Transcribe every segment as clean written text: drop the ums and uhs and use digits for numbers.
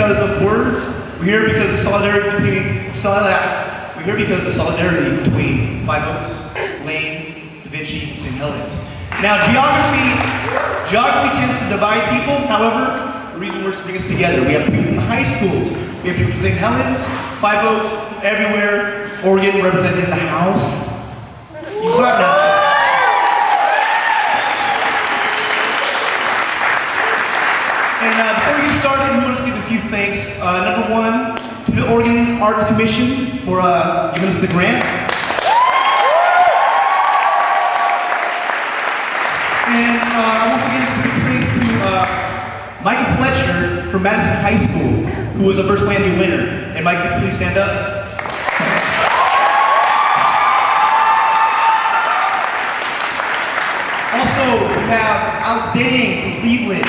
because of words. We're here because of solidarity between Five Oaks, Lane, Da Vinci, and St. Helens. Now, geography tends to divide people. However, the reason works to bring us together. We have people from the high schools. We have people from St. Helens, Five Oaks, everywhere. Oregon represented in the house. You clap now. And before we get started, we want to give a few thanks. Number one, to the Oregon Arts Commission for giving us the grant. And once again, big thanks to Micah Fletcher from Madison High School, who was a first Slamboo winner. And Mike, could you please stand up? Also, we have Alex Dang from Cleveland.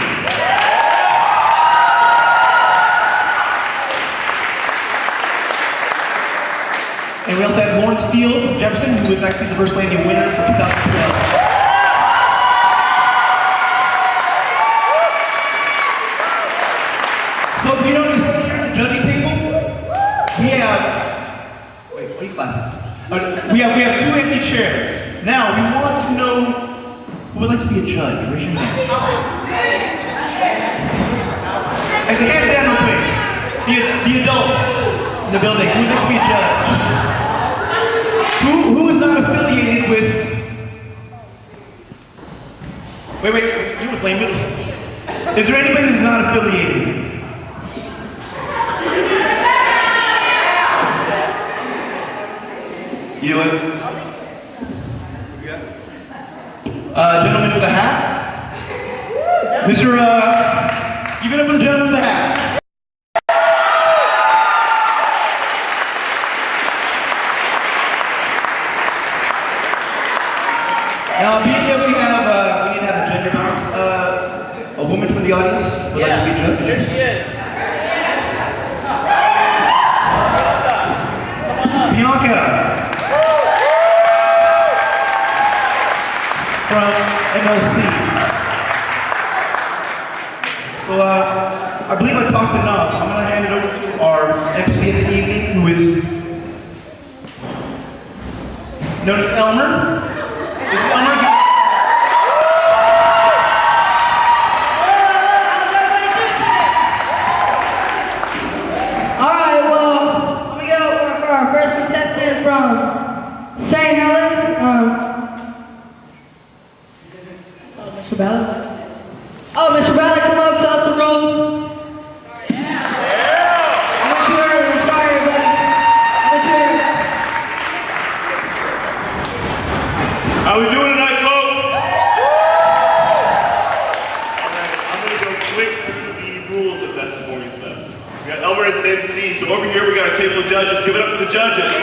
And we also have Lauren Steele from Jefferson, who was actually the first Slamboo winner for 2012. So if you notice here at the judging table, we have, wait, what are you clapping? We have two empty chairs. Now, we want to know who would like to be a judge. Raise your hand. Actually, hands down real quick. The adults in the building, who would like to be a judge? Who is not affiliated with... Wait, you want to blame middle school? Is there anybody that's not affiliated? You know what? Gentleman with the hat? Mr. Give it up for the gentleman with the hat. Now, being that we need to have a gender balance. A woman from the audience would like to be judged. There she is. Bianca. From MLC. So, I believe I talked enough. I'm going to hand it over to our MC of the evening, who is known as Elmer. This is Elmer. Alright, well, I'm going to go for our first contestant from St. Helens. Mr. Ballard. Oh, Mr. Ballard, come up, tell us the rules. I went too early, I'm sorry, everybody. I went too early. How we doing tonight, folks? Alright, I'm gonna go quick through the rules as that's the boring stuff. We got Elmer as an MC, so over here we got a table of judges. Give it up for the judges.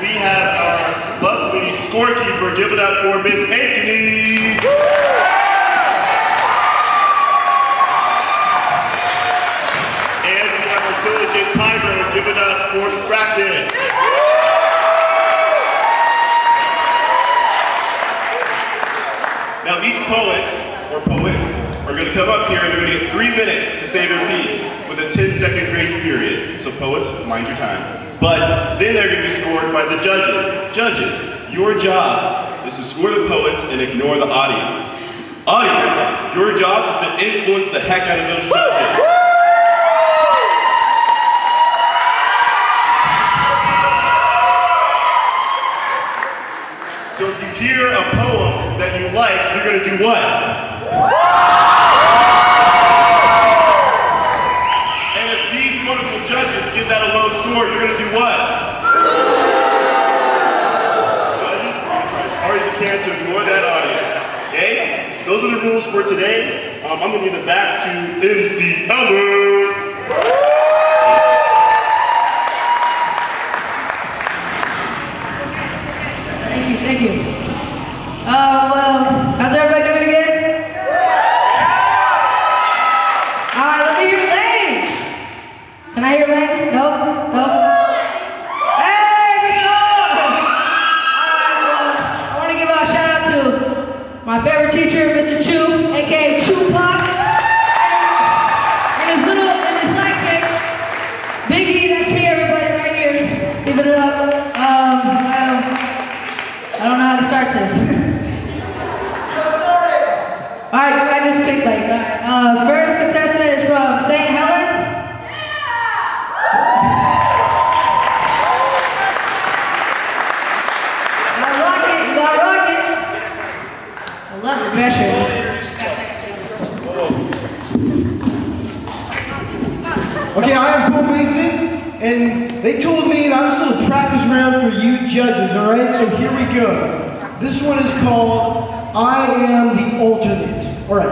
We have our lovely scorekeeper. Give it up for Miss Ankeny. And we have our diligent timer. Give it up for Miss Brackett. Now each poet, or poets, are going to come up here and they're going to get 3 minutes to say their piece with a 10-second grace period. So poets, mind your time. But then they're going to be scored by the judges. Judges, your job is to score the poets and ignore the audience. Audience, your job is to influence the heck out of those judges. So if you hear a poem that you like, you're going to do what? And if these wonderful judges give that a low score, you're going to do what? Judges, you're going to try as hard as you can to ignore that audience. Okay? Those are the rules for today. I'm going to give it back to MC Elmer. Thank you. Well, how's everybody doing again? Alright, let me hear Lane. Can I hear Lane? Nope. Hey, Mr. Alright, well, I want to give a shout out to my favorite team. Okay, I am Bo Mason, and they told me that I'm still a practice round for you judges, alright? So here we go. This one is called I Am the Alternate. Alright.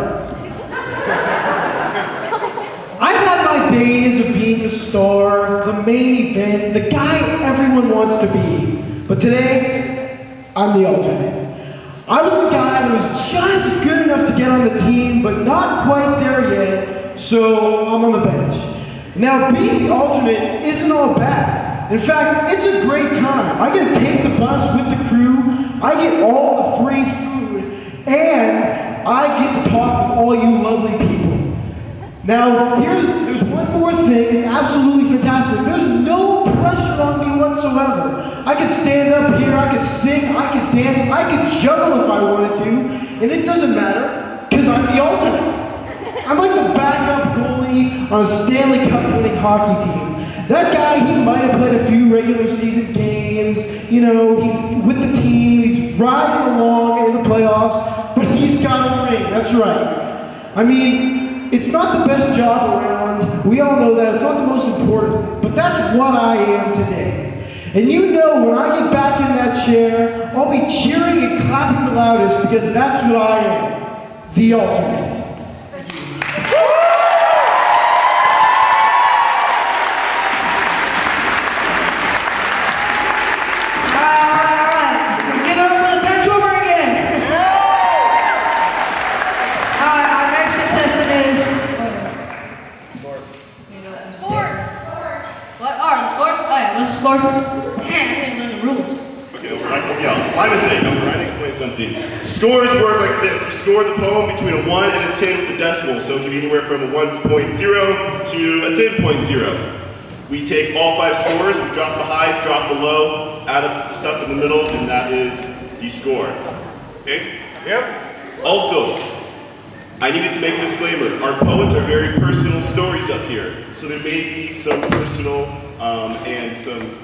I've had my days of being the star, the main event, the guy everyone wants to be. But today, I'm the alternate. I was the guy that was just good enough to get on the team, but not quite there yet, so I'm on the bench. Now, being the alternate isn't all bad. In fact, it's a great time. I get to take the bus with the crew, I get all the free food, and I get to talk with all you lovely people. Now, there's one more thing, it's absolutely fantastic. There's no pressure on me whatsoever. I could stand up here, I could sing, I could dance, I could juggle if I wanted to, and it doesn't matter, because I'm the alternate. I'm like the backup goalie on a Stanley Cup winning hockey team. That guy, he might have played a few regular season games, you know, he's with the team, he's riding along in the playoffs, but he's got a ring, that's right. I mean, it's not the best job around, we all know that, it's not the most important, but that's what I am today. And you know when I get back in that chair, I'll be cheering and clapping the loudest because that's what I am, the alternate. My mistake, Ryan explained something. Scores work like this. We score the poem between a 1 and a 10 with the decimal, so it can be anywhere from a 1.0 to a 10.0. We take all 5 scores, we drop the high, drop the low, add up the stuff in the middle, and that is the score. Okay? Yep. Also, I needed to make a disclaimer. Our poets are very personal stories up here, so there may be some personal and some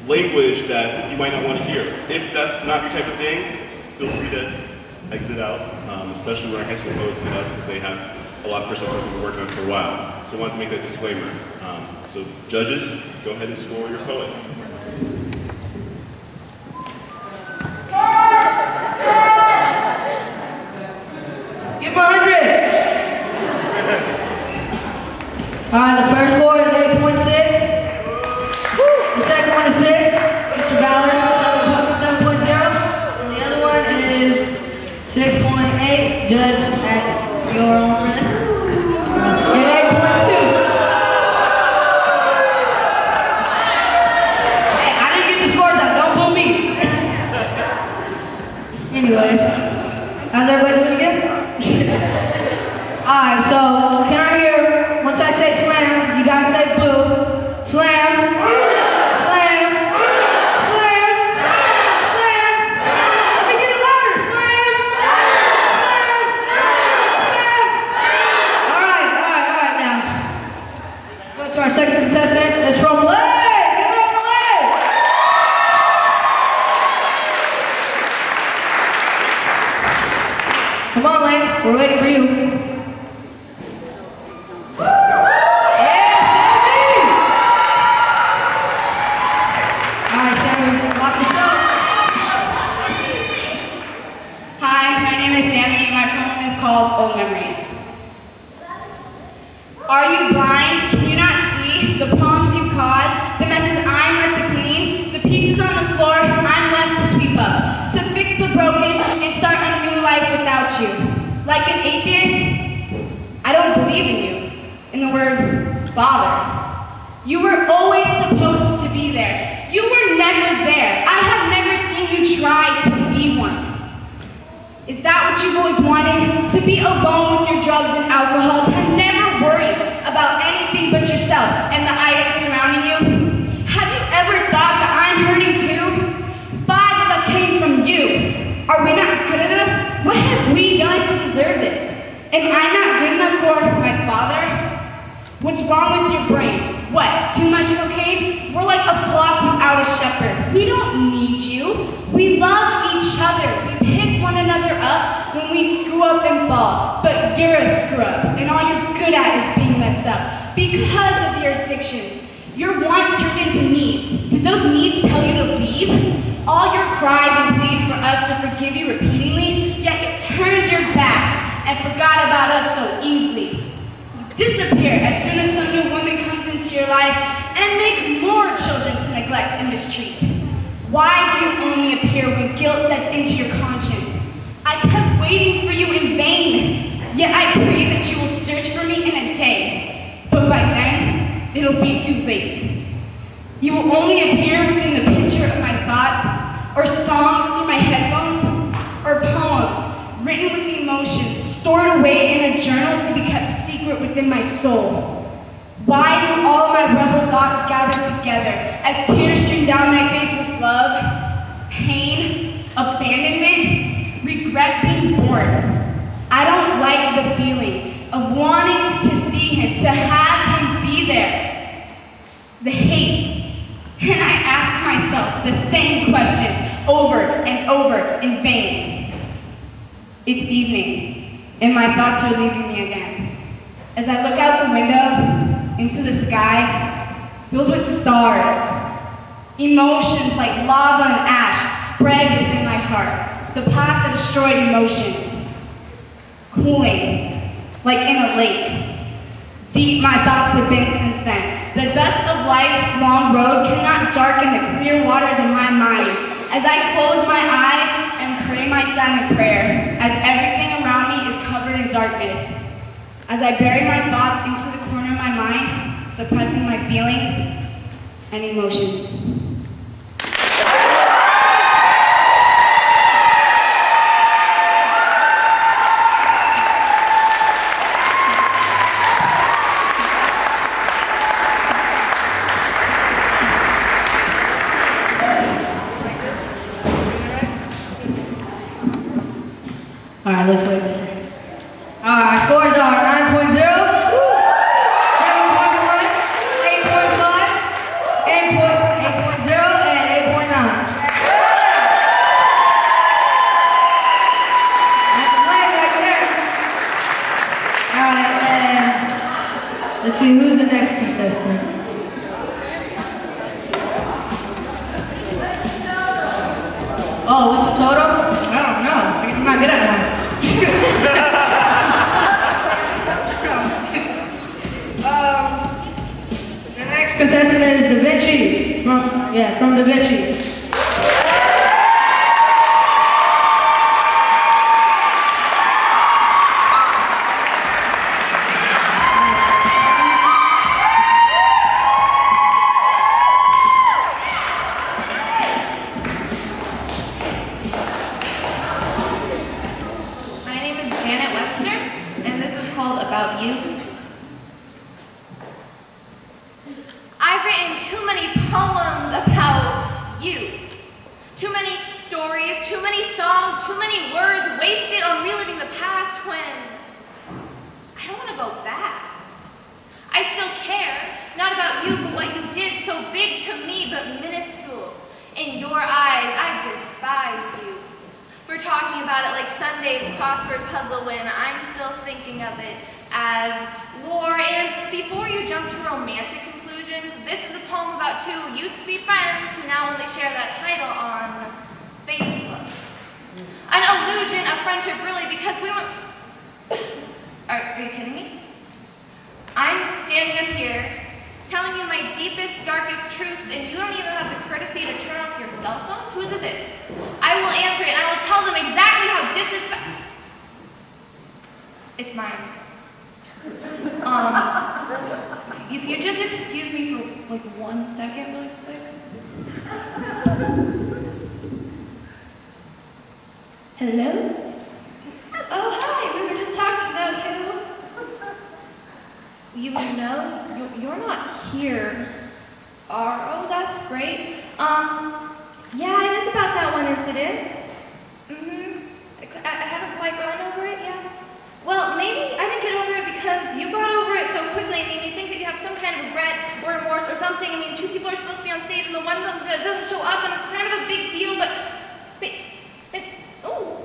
language that you might not want to hear. If that's not your type of thing, feel free to exit out, especially when our high school poets get up because they have a lot of personal stuff they've been working on for a while. So I wanted to make that disclaimer. So judges, go ahead and score your poet. Give him 100! Alright, the first score is 8.6. The second one is 6, Mr. Ballard, 7.0, and the other one is 6.8, judge at your own risk, and 8.2. Hey, I didn't get the scores out, don't boo me. Anyways, how's everybody doing again? Alright, so can I hear, once I say slam, you guys say boo, slam. Our second contestant is from Lay! Give it up for Lay! Come on, Lay. We're waiting for you. Yeah, Sammy! Alright, Sammy, lock the show. Hi, my name is Sammy and my poem is called Old Memories. Are you blind? Can you not see the problems you've caused, the messes I'm left to clean, the pieces on the floor I'm left to sweep up, to fix the broken and start a new life without you? Like an atheist, I don't believe in you, in the word Father. You were always supposed to be there. You were never there. I have never seen you try to be one. Is that what you've always wanted? To be alone with your drugs and alcohol, to never worry about anything but yourself and the items surrounding you? Have you ever thought that I'm hurting too? 5 of us came from you. Are we not good enough? What have we done to deserve this? Am I not good enough for my father? What's wrong with your brain? What, too much cocaine? We're like a flock without a shepherd. We don't need you. We love each other. We pick one another up when we screw up and fall. But you're a screw up. And messed up because of your addictions. Your wants turned into needs. Did those needs tell you to leave? All your cries and pleas for us to forgive you repeatedly, yet you turned your back and forgot about us so easily. You disappear as soon as some new woman comes into your life and make more children to neglect and mistreat. Why do you only appear when guilt sets into your conscience? I kept waiting for you in vain, yet I pray that you will search for me in a day. But by then, it'll be too late. You will only appear within the picture of my thoughts, or songs through my headphones, or poems written with emotions stored away in a journal to be kept secret within my soul. Why do all of my rebel thoughts gather together as tears stream down my face with love, pain, abandonment, regret being born? I don't like the feeling of wanting to see him, to have him be there. The hate. And I ask myself the same questions over and over in vain. It's evening, and my thoughts are leaving me again. As I look out the window into the sky, filled with stars, emotions like lava and ash spread within my heart, the path that destroyed emotions, cooling like in a lake. Deep my thoughts have been since then. The dust of life's long road cannot darken the clear waters of my mind. As I close my eyes and pray my silent prayer, as everything around me is covered in darkness, as I bury my thoughts into the corner of my mind, suppressing my feelings and emotions. All right, let's wait. Our scores are 9.0, 7.1, 8.5, 8.0, and 8.9. That's right there. All right, and let's see, who's the next contestant? Oh, what's the total? I don't know. I'm not good at that. The next contestant is Da Vinci. From Da Vinci. About you. I've written too many poems about you. Too many stories, too many songs, too many words wasted on reliving the past when I don't want to go back. I still care, not about you, but what you did, so big to me, but minuscule. In your eyes, I despise you. For talking about it like Sunday's crossword puzzle when I'm still thinking of it as war. And before you jump to romantic conclusions, this is a poem about two who used to be friends who now only share that title on Facebook. An illusion of friendship, really, because we were... Are you kidding me? I'm standing up here telling you my deepest, darkest truths, and you don't even have the courtesy to turn off your cell phone? Whose is it? I will answer it, and I will tell them exactly how disrespect... It's mine. If you just excuse me for like 1 second really quick. Hello? Oh, hi, we were just talking about you. You know, you're not here. Oh, that's great. Yeah, it is about that one incident. I haven't quite gotten over it yet. Well, maybe I didn't get over it because you got over it so quickly. I mean, you think that you have some kind of regret or remorse or something. I mean, two people are supposed to be on stage and the one of them doesn't show up and it's kind of a big deal, but oh,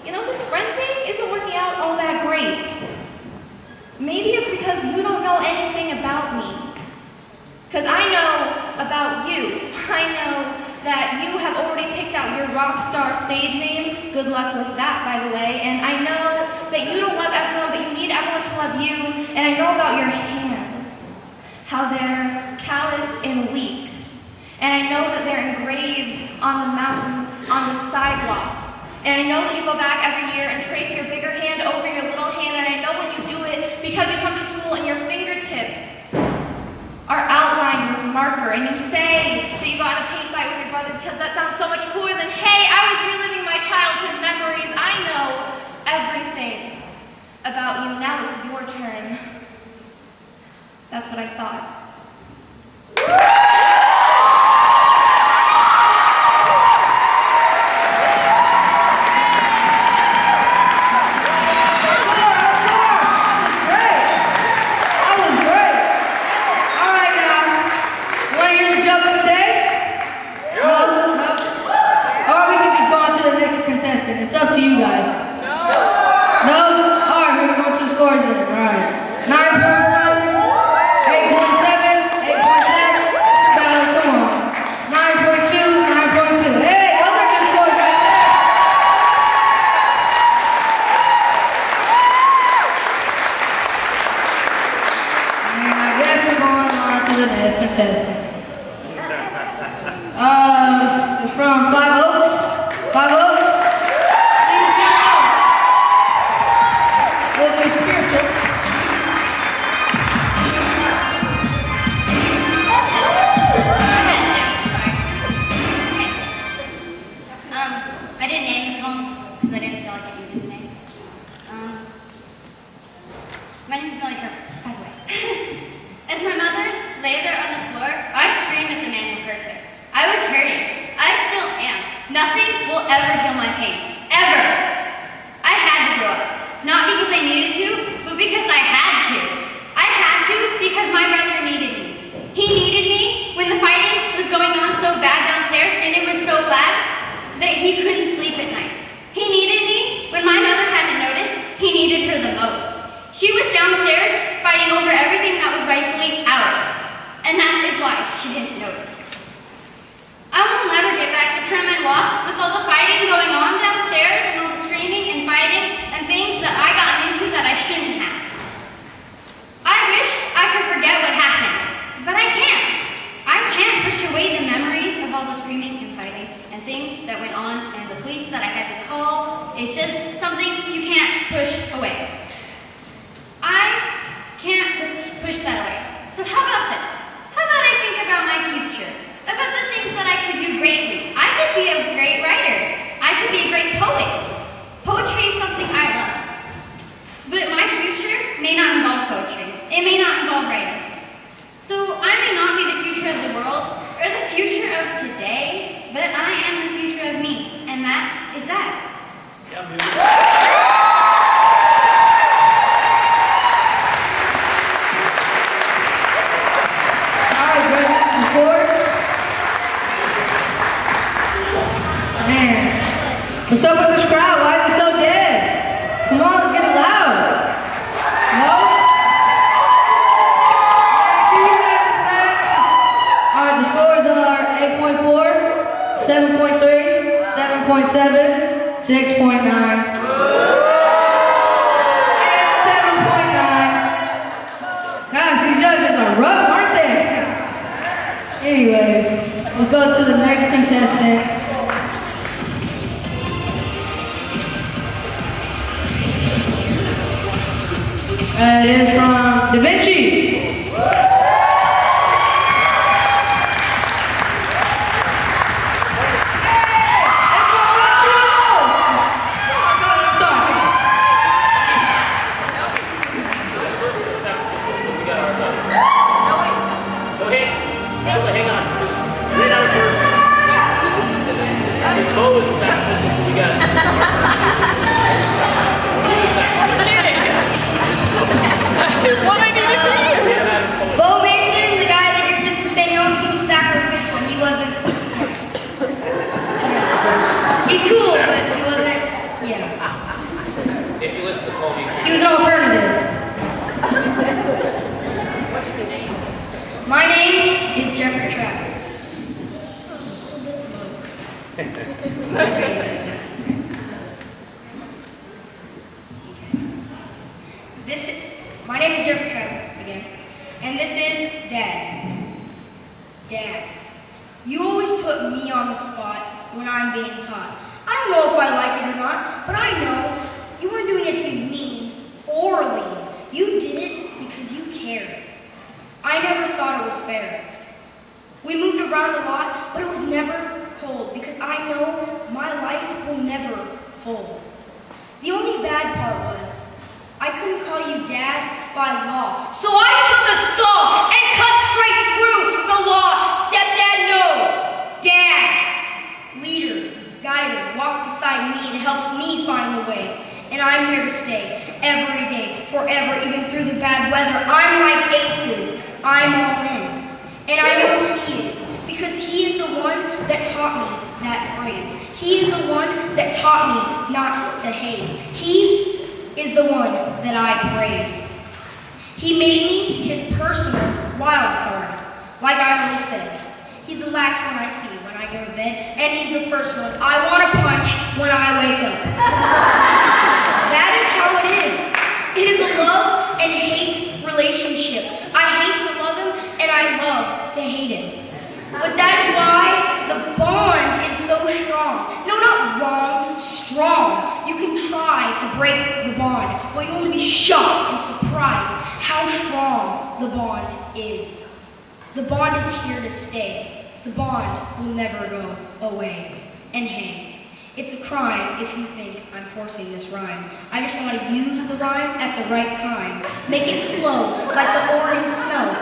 you know, this friend thing isn't working out all that great. Maybe maybe it's because you don't know anything about me. Because I know about you. I know that you have already picked out your rock star stage name. Good luck with that, by the way. And I know that you don't love everyone, but you need everyone to love you. And I know about your hands, how they're calloused and weak. And I know that they're engraved on the mountain, on the sidewalk. And I know that you go back every year and trace your bigger hand over your little hand. And I know when you do it, because you come to school and your fingertips are outlined with marker. And you say that you got in a paint fight with your brother because that sounds so much cooler than, hey, I was reliving my childhood memories. I know everything about you. Now it's your turn. That's what I thought. It's up to you guys. No? Alright, we're going to the scores then. Alright. 9.1, 8.7, 8.7. Battle, come on. 9.2, 9.2. Hey, those are good scores right there. And I guess we're going on to the next contestant. It's from Five Oaks. Five Oaks. I didn't name this one because I didn't feel like I needed a name. My name is Millie Purpose, by the way. As my mother lay there on the floor, I screamed at the man who hurt her. I was hurting. I still am. Nothing will ever heal my pain. Ever. I had to grow up. Not because I needed to, but because I had to. I had to because my brother needed me. He needed me when the fighting was going on so bad downstairs and it was so bad that he couldn't sleep at night. He needed me when my mother hadn't noticed. He needed her the most. She was downstairs fighting over everything that was rightfully ours. And that is why she didn't notice. I will never get back the time I lost with all the fighting going on downstairs and all the screaming and fighting and things that I got into that I shouldn't have. I wish I could forget what happened, but I can't. I can't push away the memories of all the screaming and fighting and things that went on and the police that I had to call. It's just something you can't push away. I can't push that away. So how about this? How about I think about my future? About the things that I could do greatly. I could be a great writer. I could be a great poet. Poetry is something I love. But my future may not involve poetry. It may not involve writing. So I may not be the future of the world or the future of today, but I am the future of me. And that is that. Alright, good. That's the score. Man. What's up with this crowd? Why is it so dead? Come on, let's get it loud. No? See you guys in the back. Alright, the scores are 8.4, 7.3, 7.7, 6.9, and 7.9. Guys, these judges are rough, aren't they? Anyways, let's go to the next contestant. It is from Da Vinci. Bo Mason, the guy that just did for St. John's, he was sacrificial. He wasn't. He's cool, but he wasn't. Yeah. If you listen to Paul, He was an alternative. My name is Jeffrey Travis. My name is Jeffrey Travis again, and this is Dad. Dad, you always put me on the spot when I'm being taught. I don't know if I like it or not, but I know you weren't doing it to be mean or lean. You did it because you cared. I never thought it was fair. We moved around a lot, but it was never cold because I know my life will never fold. The only bad part was I couldn't call you Dad by law. So I took a saw and cut straight through the law. Stepdad, no. Dad, leader, guider, walks beside me and helps me find the way. And I'm here to stay every day, forever, even through the bad weather. I'm like aces. I'm all in. And I know he is, because he is the one that taught me that phrase. He is the one that taught me not to haze. He is the one that I praise. He made me his personal wild card. Like I always said, he's the last one I see when I go to bed, and he's the first one I want to punch when I wake up. That is how it is. It is a love and hate relationship. I hate to love him, and I love to hate him. But that is why the bond is so strong. No, not wrong, strong. You can try to break the bond, but you'll only be shocked and surprised how strong the bond is. The bond is here to stay. The bond will never go away. And hey, it's a crime if you think I'm forcing this rhyme. I just want to use the rhyme at the right time. Make it flow like the Oregon snow.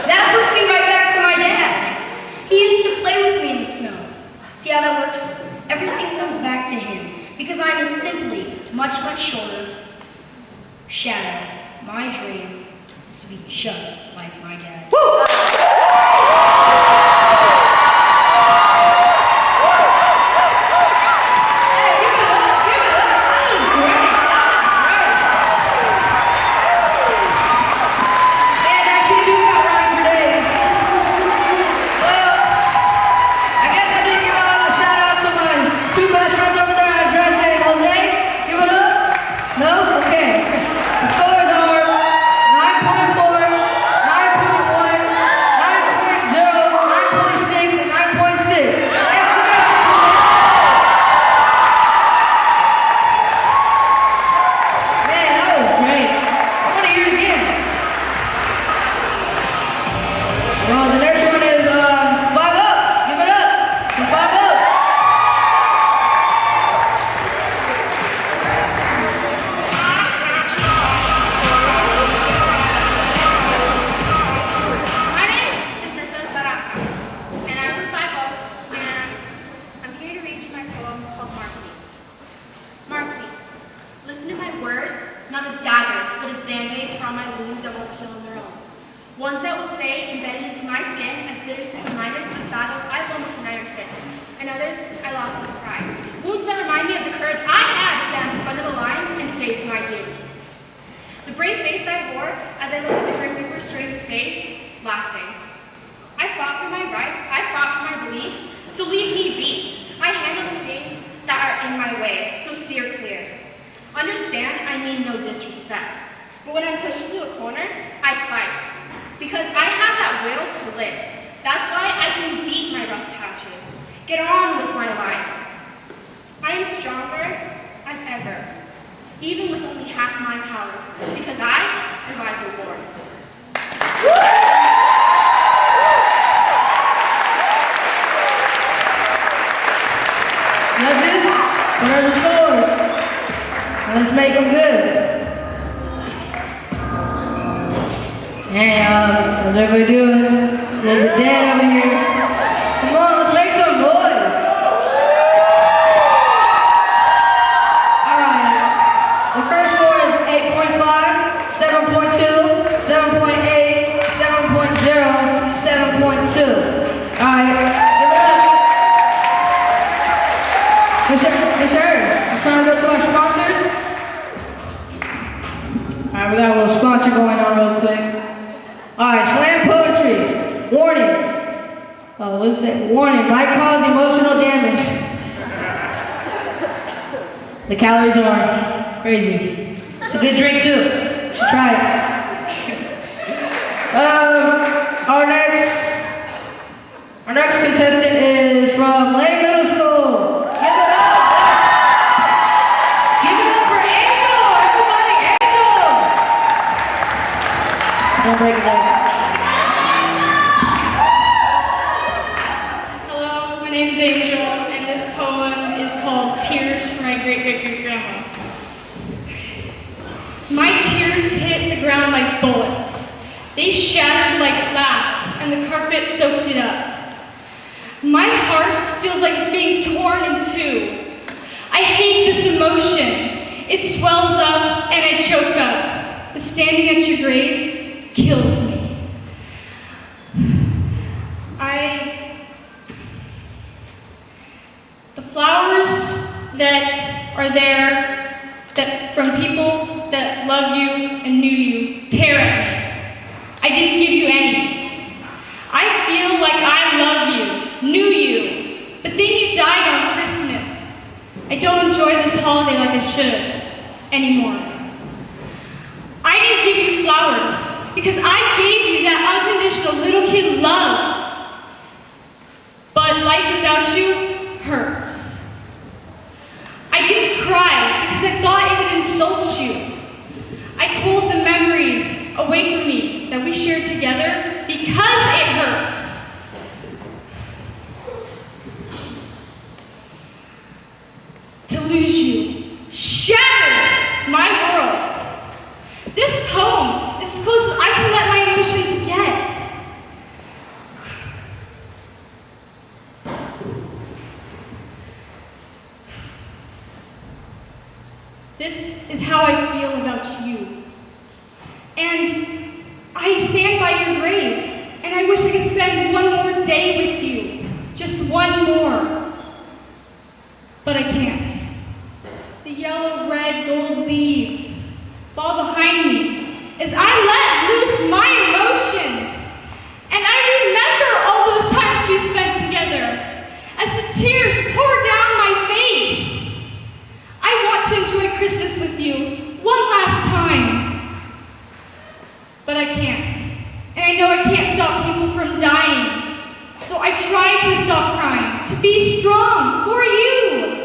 That puts me right back to my dad. He used to play with me in the snow. See how that works? Everything comes back to him because I'm a simply much, much shorter shadow. My dream is to be just like my dad. How's everybody doing? It's a little bit dead over here. Come on, let's make some noise. Alright. The first score is 8.5, 7.2, 7.8, 7.0, 7.2. Alright, give it up. Miss Hers, I'm trying to go to our sponsors. Alright, we got a little sponsor going on real quick. Alright, slam poetry. Warning. Oh, what's that? Warning, might cause emotional damage. The calories are crazy. It's a good drink too. You should try it. Our next contestant is from Lake Middle School. Give it up! Give it up for Angel! Everybody, Angel! Don't break it up. Hello, my name is Angel, and this poem is called Tears for My Great-Great-Great-Grandma. My tears hit the ground like bullets. They shattered like glass, and the carpet soaked it up. My heart feels like it's being torn in two. I hate this emotion. It swells up and I choke up. But standing at your grave kills me. The flowers that are there that from people that love you and knew you tear at me. I didn't give you any. I feel like I love you, knew you, but then you died on Christmas. I don't enjoy this holiday like I should anymore. I didn't give you flowers because I gave you that unconditional little kid love. But life without you hurts. I didn't cry because I thought it would insult you. I hold the memories away from me that we shared together because it hurts. To lose you shattered my world. This poem is as close as I can let my emotions get. This is how I feel about you. And I stand by your grave, and I wish I could spend one more day with you. Just one more. But I can't. The yellow, red, gold leaves fall behind me as I let loose my emotions. And I remember all those times we spent together as the tears pour down my face. I want to enjoy Christmas with you one last time. But I can't. And I know I can't stop people from dying. So I try to stop crying, to be strong for you.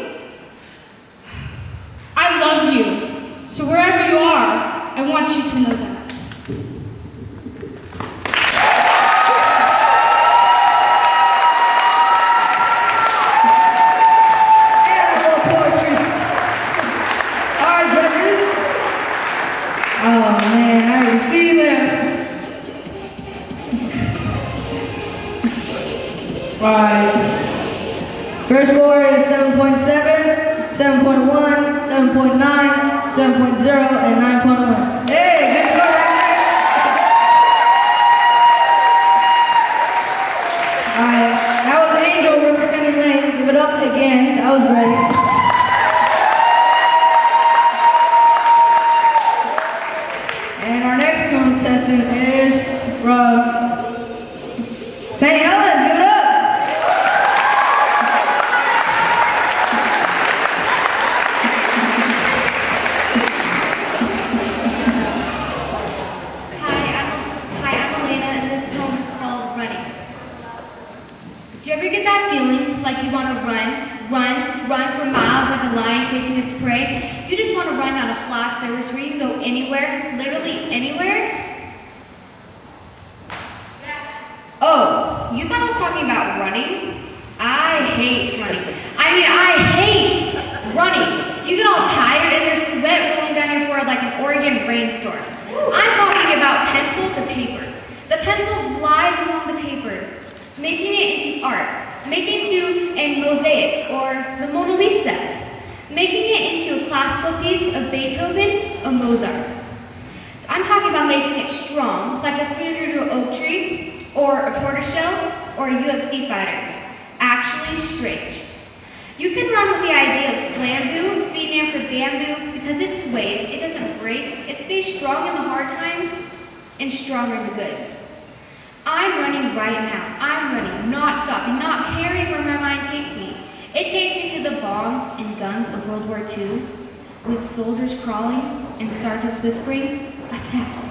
I love you. So wherever you are, I want you to know that. Oh man, I already see them. Right. First score is 7.7, 7.1, 7.9, 7.0, and 9.1. Hey, good score right there. Alright, that was Angel representing Lane. Give it up again. That was great. And our next contestant is from St. Helens. Give it up. Hi, I'm Elena, and this poem is called Running. Do you ever get that feeling like you want to run for miles like a lion chasing its prey? You just want to run down a flat surface where you can go anywhere, literally anywhere? Oh, you thought I was talking about running? I hate running. I hate running. You get all tired and there's sweat rolling down your forehead like an Oregon rainstorm. I'm talking about pencil to paper. The pencil glides along the paper, making it into art, making it into a mosaic or the Mona Lisa, making it into a classical piece of Beethoven or Mozart. I'm talking about making it strong, like a 300-year-old oak tree, or a tortoiseshell, or a UFC fighter. Actually strange. You can run with the idea of Slamboo being named for bamboo because it sways, it doesn't break, it stays strong in the hard times and stronger in the good. I'm running right now. I'm running, not stopping, not caring where my mind takes me. It takes me to the bombs and guns of World War II, with soldiers crawling and sergeants whispering, attack.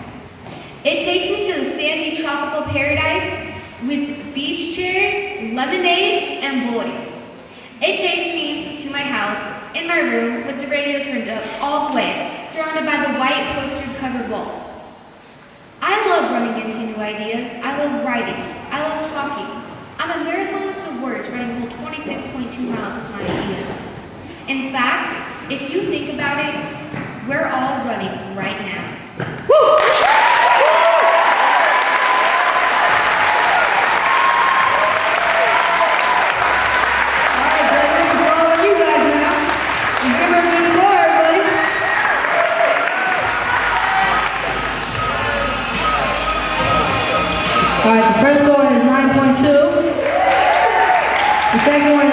It takes me to the sandy tropical paradise with beach chairs, lemonade, and boys. It takes me to my house, in my room, with the radio turned up all the way, surrounded by the white poster covered walls. I love running into new ideas. I love writing. I love talking. I'm a marathonist of words, running the whole 26.2 miles of my ideas. In fact, if you think about it, we're all running right now. Alright, the first score is 9.2. The second one is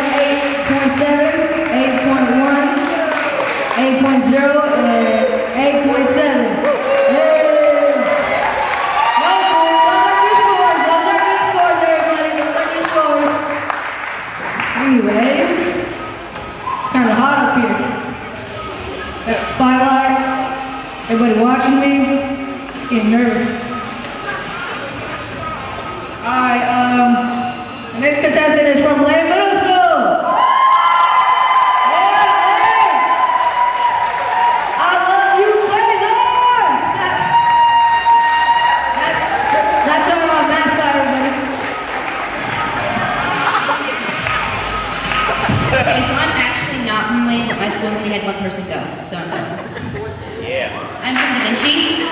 8.7, 8.1, 8.0, and 8.7. Hey! Those are good scores, everybody. Those are good scores. Anyways, it's kind of hot up here. Got the spotlight. Everybody watching me. Getting nervous. Alright, the next contestant is from Lane Middle School. Yeah, I love you, Blazers! That's our mascot, everybody. Okay, so I'm actually not from Lane, but my school only had one person go, so I'm done. Yeah. I'm from Da Vinci.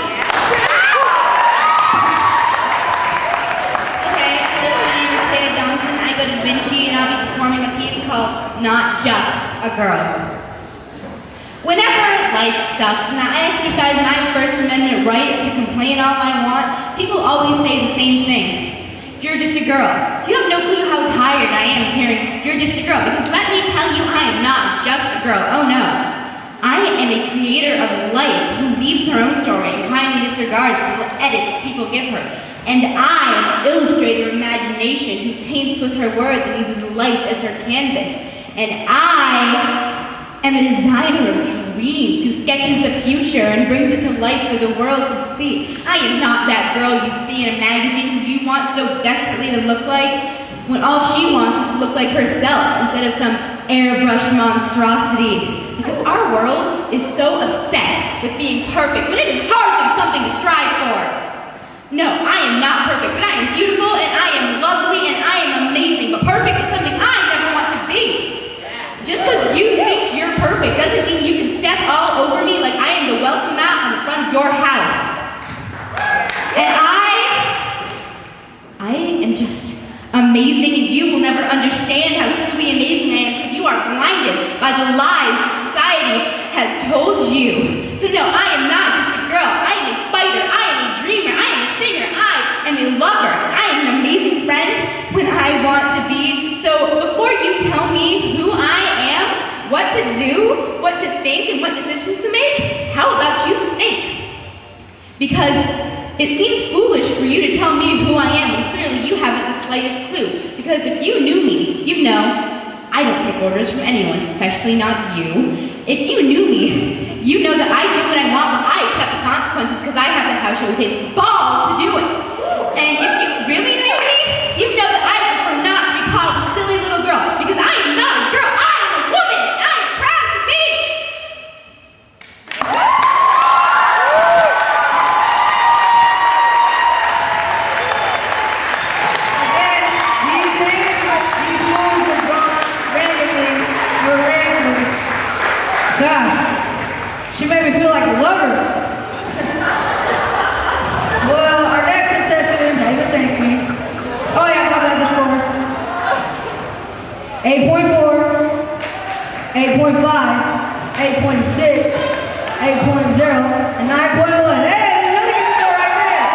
Da Vinci, and I'll be performing a piece called Not Just a Girl. Whenever life sucks and I exercise my First Amendment right to complain all I want, people always say the same thing. You're just a girl. You have no clue how tired I am hearing you're just a girl, because let me tell you, I am not just a girl. Oh no. I am a creator of life who weaves her own story and kindly disregards the little edits people give her. And I am an illustrator of imagination who paints with her words and uses life as her canvas. And I am a designer of dreams who sketches the future and brings it to life for the world to see. I am not that girl you see in a magazine who you want so desperately to look like, when all she wants is to look like herself instead of some airbrushed monstrosity. Because our world is so obsessed with being perfect when it is hardly something to strive for. No, I am not perfect, but I am beautiful, and I am lovely, and I am amazing. But perfect is something I never want to be. Just because you think you're perfect doesn't mean you can step all over me like I am the welcome mat on the front of your house. And I am just amazing, and you will never understand how truly amazing I am because you are blinded by the lies that society has told you. So no, I am not just a girl. I am a fighter. I am a dreamer. I am a singer. I am a lover. I am an amazing friend when I want to be. So before you tell me who I am, what to do, what to think, and what decisions to make, how about you think? Because it seems foolish for you to tell me who I am when clearly you haven't the slightest clue. Because if you knew me, you'd know I don't take orders from anyone, especially not you. If you knew me, you know that I do what I want, but I accept the consequences because I have the, how shall we say, this balls to do it. And if you really knew me, you know that I prefer not to be called a silly little girl, because I am not a girl, I am a woman, and I am proud to be. Again, these things, these songs were drawn randomly, Gosh, she made me feel like a lover. Well, our next contestant is Davis Ankme. Oh yeah, my bad, the score. 8.4, 8.5, 8.6, 8.0, and 9.1. Hey, another good score right there.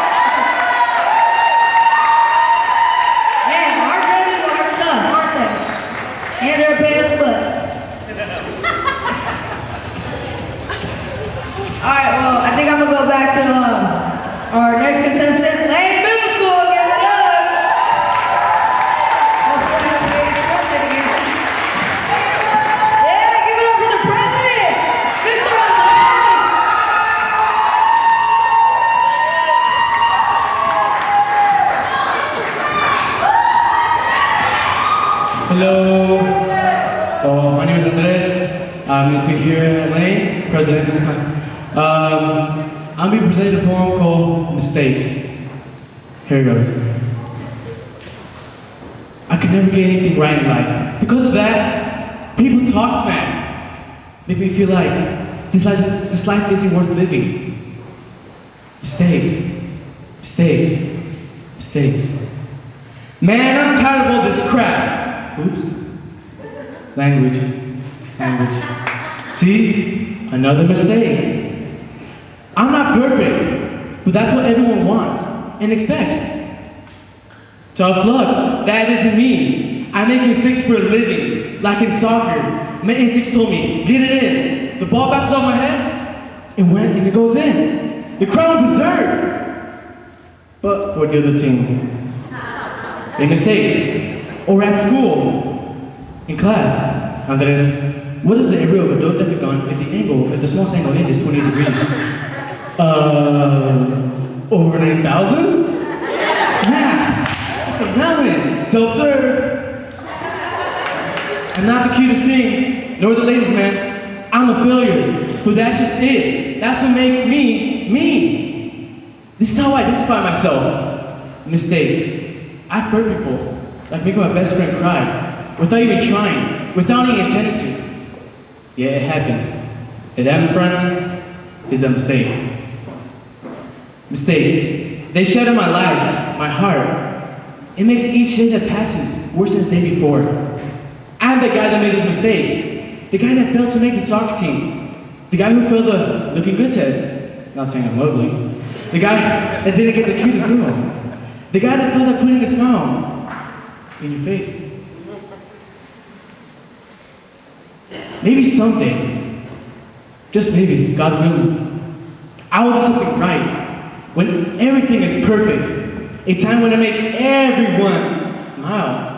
Man, our judges are tough, aren't they? And they're a pain in the butt. Alright, well, I think I'm gonna go back to our next contestant, Lane Middle School. Give it up! Hello. My name is Andres. I'm going to be here in Lane, president. I'm going to be presenting a poem called Mistakes. Here it goes. I could never get anything right in life. Because of that, people talk smack. Make me feel like this life isn't worth living. Mistakes. Mistakes. Mistakes. Man, I'm tired of all this crap. Oops. Language. See? Another mistake. I'm not perfect, but that's what everyone wants and expects. Tough luck. That isn't me. I make mistakes for a living, like in soccer. My instincts told me, get it in. The ball bounces off my head, and it goes in. The crowd will berserk. But for the other team, a mistake. Or at school, in class. Andres, what is the area of a dodecagon if the smallest angle in is 20 degrees? Over 9,000? Snap! It's a melon! Self-serve! I'm not the cutest thing, nor the latest man. I'm a failure, but that's just it. That's what makes me, me. This is how I identify myself. Mistakes. I've hurt people, like making my best friend cry, without even trying, without even intending to. Yeah, it happened. And that, friends, is a mistake. Mistakes. They shatter my life, my heart. It makes each day that passes worse than the day before. I'm the guy that made those mistakes. The guy that failed to make the soccer team. The guy who failed the looking good test. Not saying I'm ugly. The guy that didn't get the cutest girl. The guy that failed at putting a smile in your face. Maybe someday, just maybe, God willing, I will do something right. When everything is perfect. A time when I make everyone smile.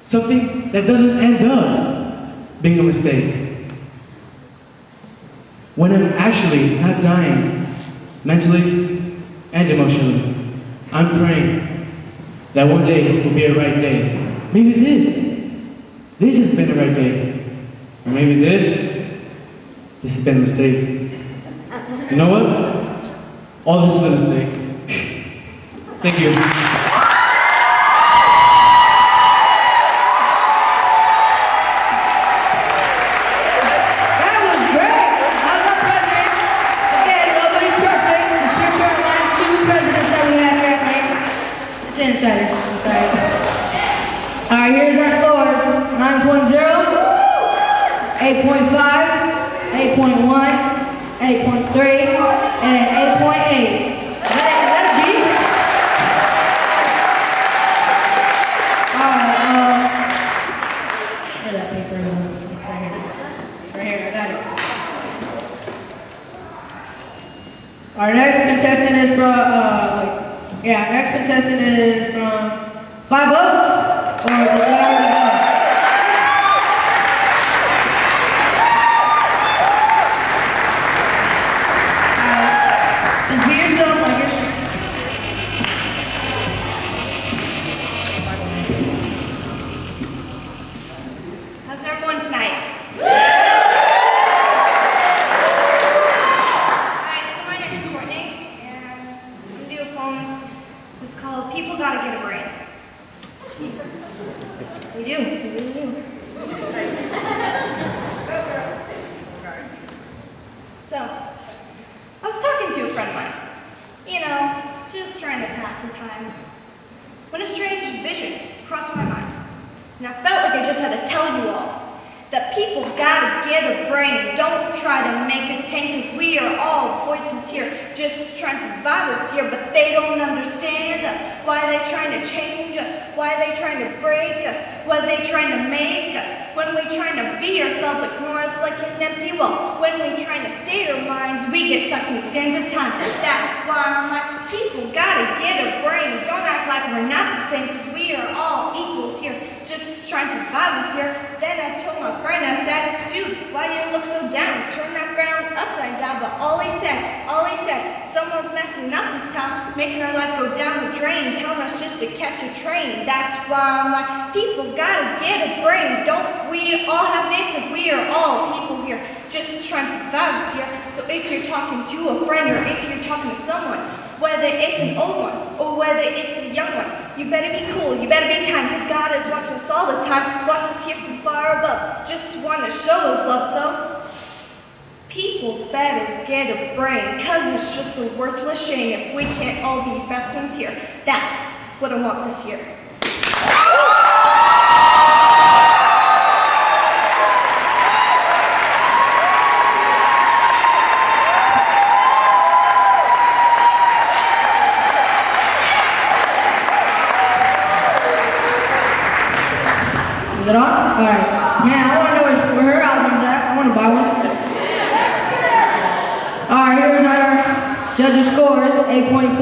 Something that doesn't end up being a mistake. When I'm actually not dying, mentally and emotionally. I'm praying that one day will be a right day. Maybe this has been a right day. Or maybe this has been a mistake. You know what? All this is a mistake. Thank you. Alright, here's our scores. 9.0, 8.5, 8.1, 8.3, and 8.8. Is that a beat? Alright, where's that paper? Right here, I got it. Our next contestant is from, next contestant is from 5 Oaks, or the Slamboo. Just be yourself, I guess. How's everyone tonight? Alright, so my name is Courtney, and I'm going to do a poem that's called People Gotta Get a Brain. We do, we really do. So, I was talking to a friend of mine, you know, just trying to pass the time, when a strange vision crossed my mind. And I felt like I just had to tell you all that people gotta get a brain. Don't try to make us tame, because we are all voices here, just trying to survive us here, but they don't understand us. Why are they trying to change us? Why are they trying to break us? What are they trying to make us? When we trying to be ourselves, ignore us like an empty wall. When we trying to state our minds, we get sucked in the sands of time. That's why I'm like, people gotta get a brain. Don't act like we're not the same, because we are all equals here, just trying to survive us here. Then I told my friend, I said, dude, why do you look so down? Turn that ground upside down. But all he said, someone's messing up this town. making our lives go down the drain, telling us just to catch a train. That's why I'm like, people gotta get a brain. Don't we all have names? Because we are all people here, just trying to survive this here. So if you're talking to a friend or if you're talking to someone, whether it's an old one or whether it's a young one, you better be cool, you better be kind, because God is watching us all the time, watching us here from far above, just want to show us love. So people better get a brain, because it's just a worthless shame if we can't all be best friends here. That's what I want this year. Is it on? Alright. Man, I want to know where her album's at. I want to buy one. Alright, here's our judges' scores. 8.4,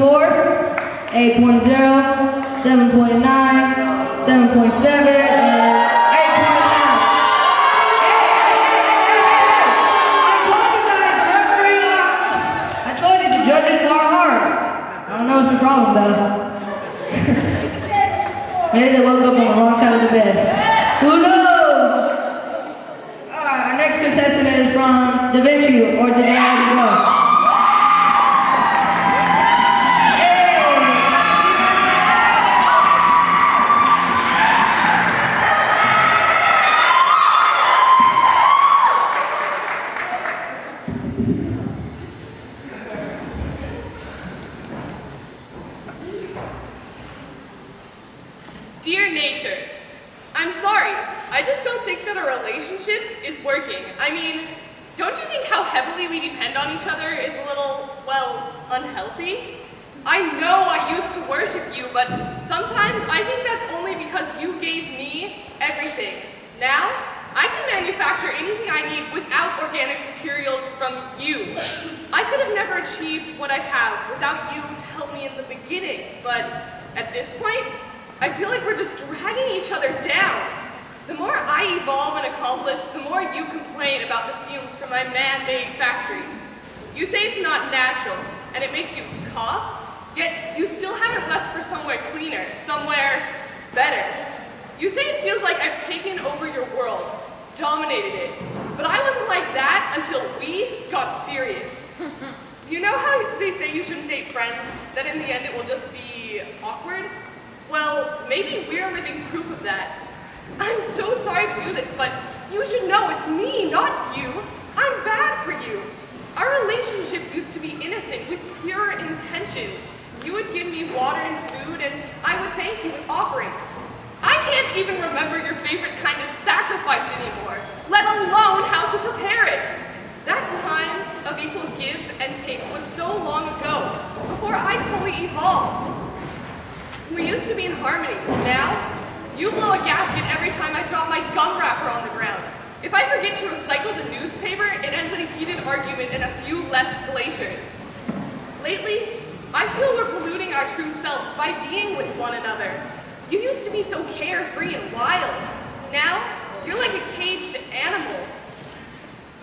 8.0, 7.9, 7.7, and 8.9. I told you the judges are hard. I don't know what's the problem though. Maybe they woke up on the wrong side of the bed. Who knows? Alright, our next contestant is from Da Vinci, or did they already go? Dear nature, I'm sorry. I just don't think that a relationship is working. I mean, don't you think how heavily we depend on each other is a little, well, unhealthy? I know I used to worship you, but sometimes I think that's only because you gave me everything. Now, I can manufacture anything I need without organic materials from you. I could have never achieved what I have without you to help me in the beginning, but at this point, I feel like we're just dragging each other down. The more I evolve and accomplish, the more you complain about the fumes from my man-made factories. You say it's not natural, and it makes you cough, yet you still haven't left for somewhere cleaner, somewhere better. You say it feels like I've taken over your world, dominated it, but I wasn't like that until we got serious. You know how they say you shouldn't date friends, that in the end it will just be awkward? Well, maybe we're living proof of that. I'm so sorry to do this, but you should know it's me, not you. I'm bad for you. Our relationship used to be innocent, with pure intentions. You would give me water and food, and I would thank you with offerings. I can't even remember your favorite kind of sacrifice anymore, let alone how to prepare it. That time of equal give and take was so long ago, before I fully evolved. We used to be in harmony. Now, you blow a gasket every time I drop my gum wrapper on the ground. If I forget to recycle the newspaper, it ends in a heated argument and a few less glaciers. Lately, I feel we're polluting our true selves by being with one another. You used to be so carefree and wild. Now, you're like a caged animal.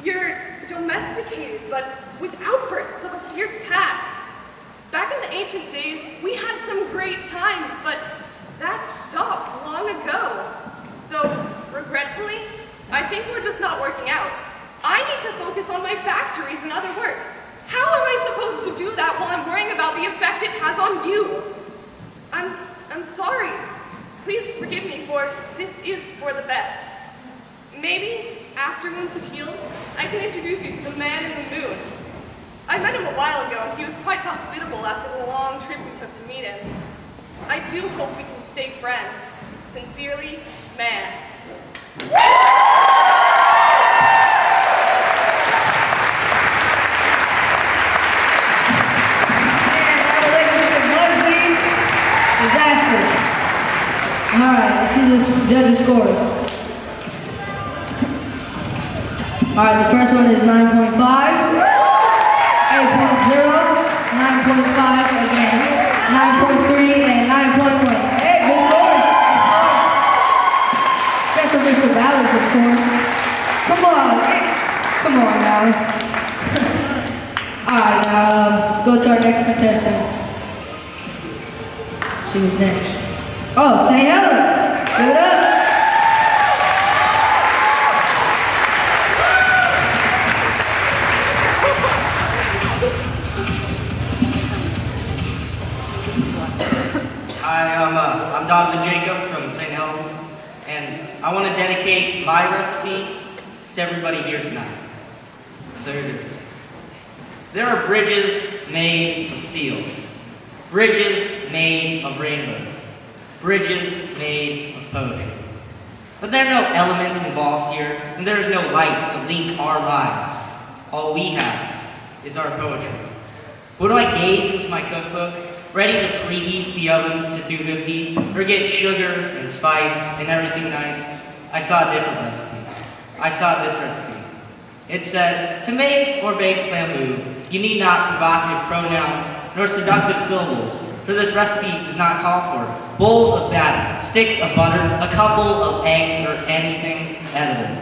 You're domesticated, but with outbursts of a fierce past. Back in the ancient days, we had some great times, but that stopped long ago. So, regretfully, I think we're just not working out. I need to focus on my factories and other work. How am I supposed to do that while I'm worrying about the effect it has on you? I'm sorry. Please forgive me, for this is for the best. Maybe, after wounds have healed, I can introduce you to the man in the moon. I met him a while ago, and he was quite hospitable after the long trip we took to meet him. I do hope we can stay friends. Sincerely, Man. Alright, let's see this judges' scores. Alright, the first one is 9.5, 8.0, 9.5 again, 9.3, and 9.1. Hey, good scores! Except for Mr. Ballard, of course. Come on, come on now. Alright, let's go to our next contestants. see who's next. Oh, St. Helens. Give it up. Hi, I'm Donovan Jacob from St. Helens, and I want to dedicate my recipe to everybody here tonight. So here it is. There are bridges made of steel, bridges made of rainbows, bridges made of poetry. But there are no elements involved here, and there is no light to link our lives. All we have is our poetry. Would I gaze into my cookbook, ready to preheat the oven to 250, or get sugar and spice and everything nice? I saw a different recipe. I saw this recipe. It said, to make or bake Slamboo, you need not provocative pronouns nor seductive syllables, for this recipe does not call for bowls of batter, sticks of butter, a couple of eggs, or anything edible.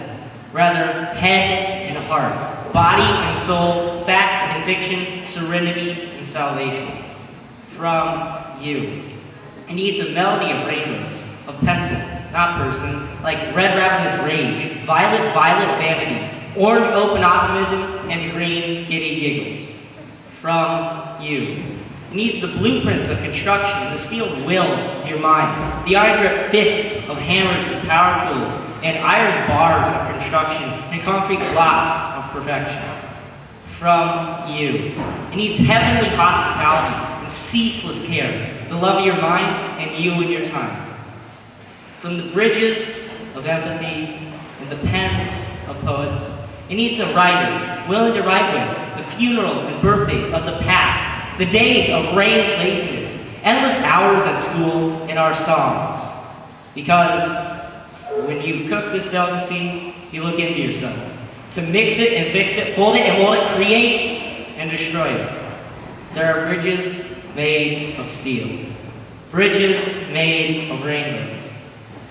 Rather, head and heart, body and soul, fact and fiction, serenity and salvation. From you. It needs a melody of rainbows, of pencil, not person, like red ravenous rage, violet vanity, orange open optimism, and green giddy giggles. From you. It needs the blueprints of construction, the steel will of your mind, the iron grip fist of hammers and power tools, and iron bars of construction, and concrete blocks of perfection. From you. It needs heavenly hospitality, and ceaseless care, the love of your mind and you and your time. From the bridges of empathy and the pens of poets, it needs a writer willing to write with the funerals and birthdays of the past, the days of rain's laziness, endless hours at school, and our songs. Because when you cook this delicacy, you look into yourself. To mix it and fix it, fold it and mold it, create and destroy it. There are bridges made of steel, bridges made of rainbows,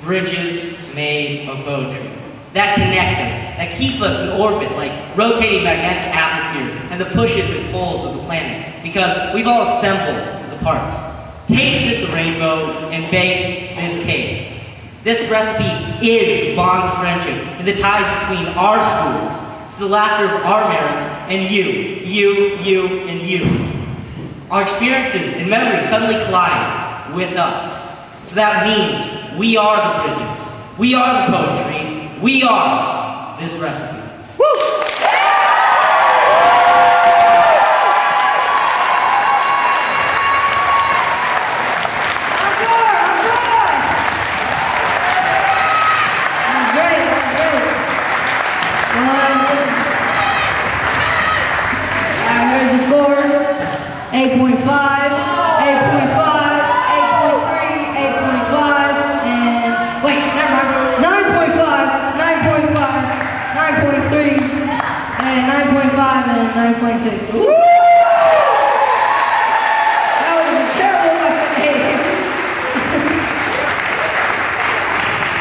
bridges made of poetry that connect us, that keep us in orbit like rotating magnetic atmospheres and the pushes and pulls of the planet, because we've all assembled the parts, tasted the rainbow, and baked this cake. This recipe is the bonds of friendship and the ties between our schools. It's the laughter of our merits and you, and you. Our experiences and memories suddenly collide with us. So that means we are the bridges. We are the poetry. We are this recipe. Woo!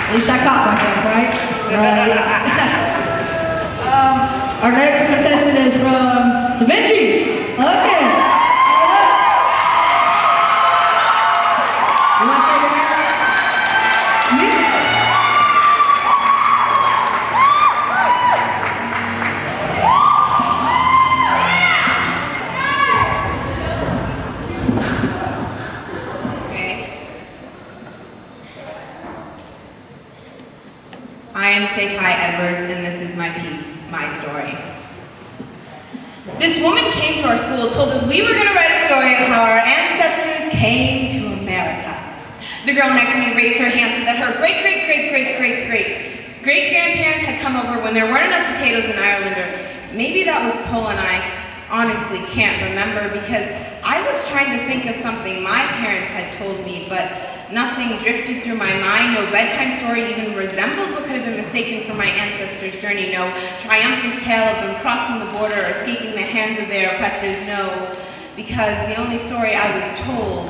At least I caught myself, right? Our next contestant is from Da Vinci. Okay. You want to say your name? I am Sekai Edwards, and this is my piece, my story. This woman came to our school, told us we were going to write a story of how our ancestors came to America. The girl next to me raised her hand, said that her great-great-great-great-great-great-grandparents had come over when there weren't enough potatoes in Ireland, or maybe that was Poland. I honestly can't remember, because I was trying to think of something my parents had told me, but nothing drifted through my mind. No bedtime story even resembled what could have been mistaken for my ancestors' journey. No triumphant tale of them crossing the border or escaping the hands of their oppressors. No, because the only story I was told,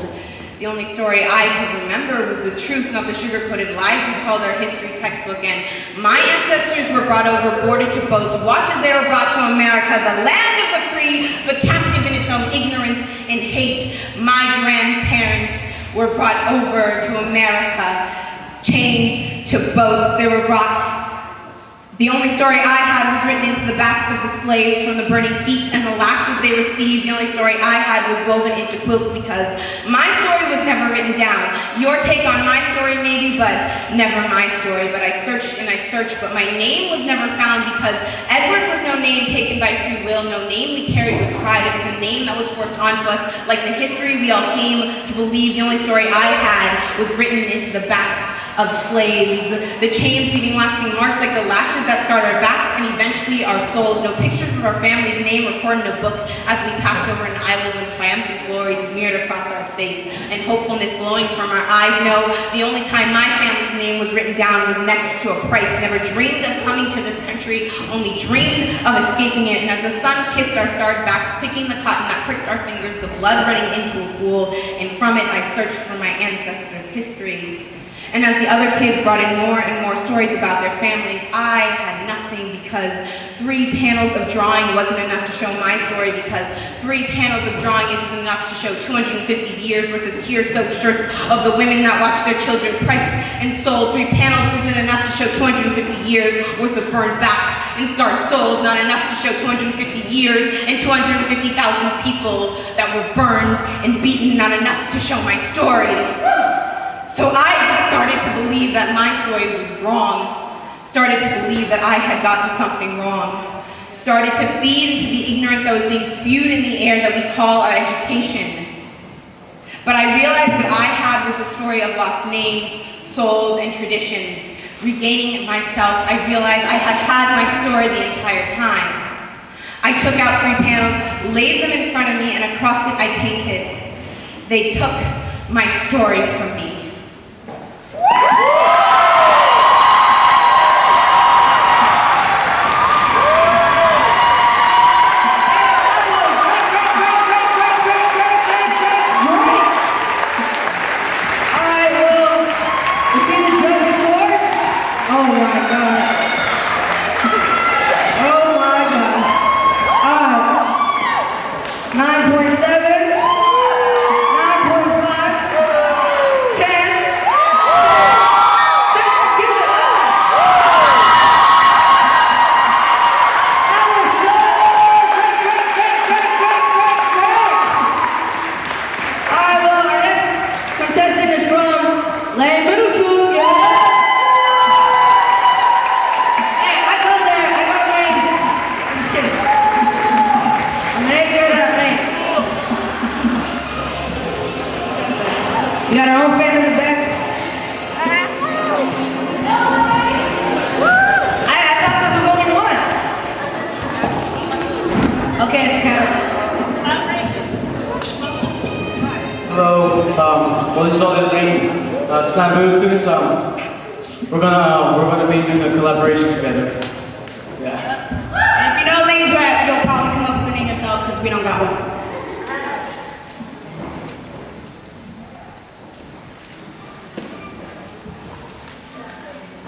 the only story I could remember was the truth, not the sugar-coated lies we called our history textbook. And my ancestors were brought over, boarded to boats, watch as they were brought to America, the land of the free, but captive in its own ignorance and hate. My grandparents were brought over to America, chained to boats. They were brought. The only story I had was written into the backs of the slaves from the burning heat and the lashes they received. The only story I had was woven into quilts because my story was never written down. Your take on my story maybe, but never my story. But I searched and I searched, but my name was never found because Edward was no name taken by free will, no name we carried with pride. It was a name that was forced onto us like the history we all came to believe. The only story I had was written into the backs of slaves, the chains leaving lasting marks like the lashes that scarred our backs and eventually our souls. No pictures of our family's name recorded in a book as we passed over an island with triumphant glory smeared across our face and hopefulness glowing from our eyes. No, the only time my family's name was written down was next to a price. Never dreamed of coming to this country, only dreamed of escaping it. And as the sun kissed our scarred backs, picking the cotton that pricked our fingers, the blood running into a pool, and from it I searched for my ancestors' history. And as the other kids brought in more and more stories about their families, I had nothing because 3 panels of drawing wasn't enough to show my story because 3 panels of drawing isn't enough to show 250 years worth of tear-soaked shirts of the women that watched their children pressed and sold. 3 panels isn't enough to show 250 years worth of burned backs and scarred souls, not enough to show 250 years and 250,000 people that were burned and beaten, not enough to show my story. So I started to believe that my story was wrong, started to believe that I had gotten something wrong, started to feed into the ignorance that was being spewed in the air that we call our education. But I realized what I had was a story of lost names, souls, and traditions. Regaining myself, I realized I had had my story the entire time. I took out 3 panels, laid them in front of me, and across it I painted. They took my story from me. You got our own fan in the back? I thought this was only one. Okay, it's count. Hello, well this is all the Slamboo students. We're gonna be doing a collaboration together. Yeah. And if you know Lane's rap, you'll probably come up with the name yourself because we don't got one.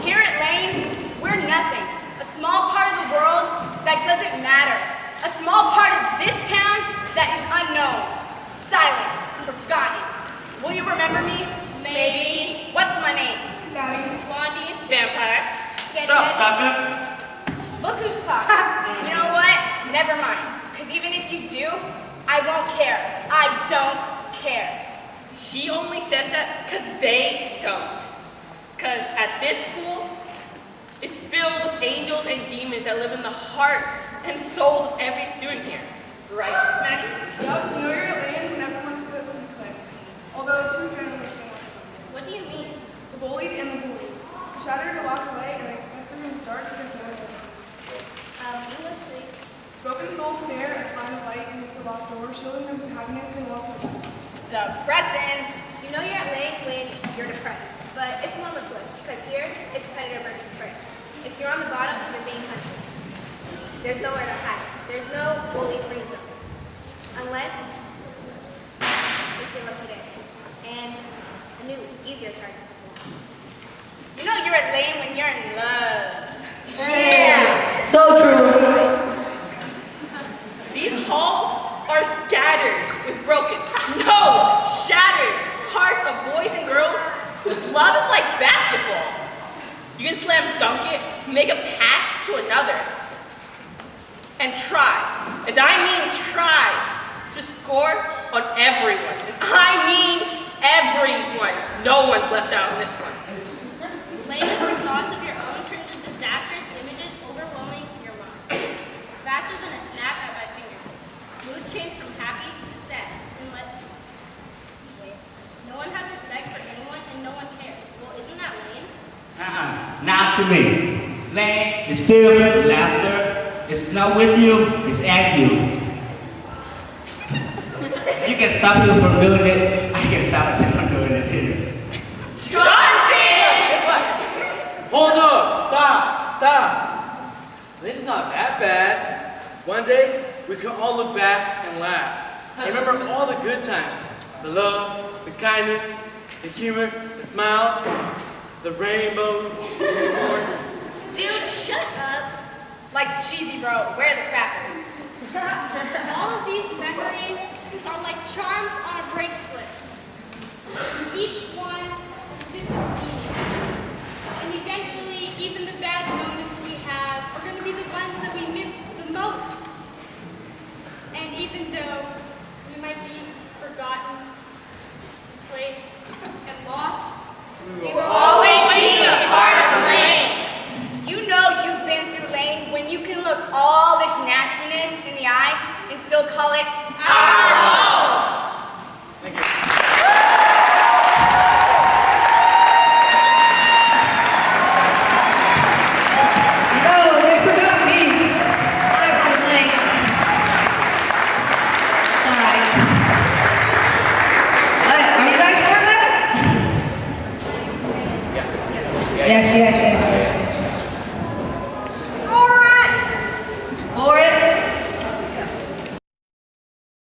Here at Lane, we're nothing. A small part of the world that doesn't matter. A small part of this town that is unknown, silent, forgotten. Will you remember me? Maybe. What's my name? Blondie. Vampire. Stop, Stalker. Look who's talking. You know what? Never mind. Because even if you do, I won't care. I don't care. She only says that because they don't. Because at this school, it's filled with angels and demons that live in the hearts and souls of every student here. Right, Maddie? Yup, you know you're Lane and everyone splits into cliques. Although 2 generally stay one. What do you mean? The bullied and the bullies. The shattered are locked away and I guess the room's dark because no one knows. English, please. Broken souls stare and find the light in the locked door, showing them happiness and loss of life. Depressing. You know you're at Lane when you're depressed. But it's a moment twist because here, it's predator versus prey. If you're on the bottom, you're being hunted. There's nowhere to hide. There's no bully free zone. Unless it's your lucky day. And a new, easier target comes along. You know you're at Lane when you're in love. Yeah. So true. These halls are scattered with broken, no, shattered hearts of love is like basketball. You can slam dunk it, make a pass to another, and try, and I mean try, to score on everyone. And I mean everyone. No one's left out in this one. Language or thoughts of your own turn into disastrous images overwhelming your mind. Faster than a snap at my fingertips. Moods change from happy to sad. Wait. No one has respect for anyone and no one cares. Well, isn't that lame? Not to me. Lame is filled with laughter. It's not with you, it's at you. You can stop me from doing it. I can stop you from doing it too. Hold up! Stop! It's not that bad. One day, we can all look back and laugh. And remember all the good times. The love, the kindness, the humor, the smiles, the rainbows, the unicorns. Dude, shut up. Like cheesy bro, where are the crackers? All of these memories are like charms on a bracelet. Each one has a different meaning. And eventually, even the bad moments we have are going to be the ones that we miss the most. And even though we might be forgotten, replaced, and lost, we will always be a part of Lane. You know you've been through Lane when you can look all this nastiness in the eye and still call it our home. Thank you. No, they forgot me. I'm from Lane. Sorry. Are you guys for that? Yes. For it.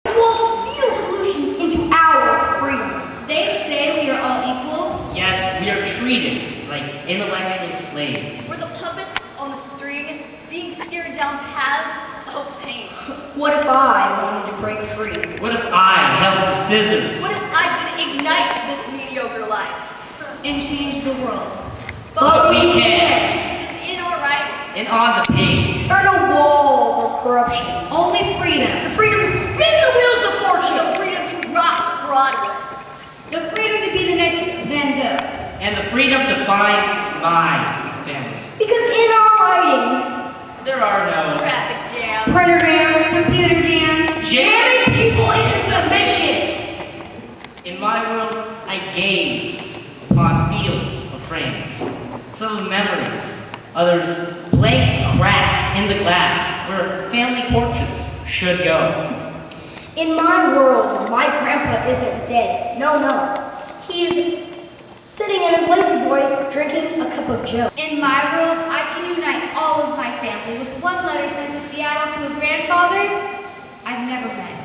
Will spew pollution into our freedom. They say we are all equal. Yet we are treated like intellectual slaves. We're the puppets on the string, being steered down paths of pain. What if I wanted to break free? What if I held the scissors? What if I could ignite this mediocre life? And change the world. But we can. Because in our writing, And on the page. There are no walls or corruption. Only freedom. The freedom to spin the wheels of fortune. the freedom to rock Broadway. The freedom to be the next Van Gogh. And the freedom to find my family. Because in our writing, There are no Traffic jams. Printer jams, computer jams. jamming people into submission. In my world, I gaze upon fields of frames. Some of memories, others blank cracks in the glass where family portraits should go. In my world, my grandpa isn't dead. No. He is sitting in his lazy boy drinking a cup of joe. In my world, I can unite all of my family with one letter sent to Seattle to a grandfather I've never met.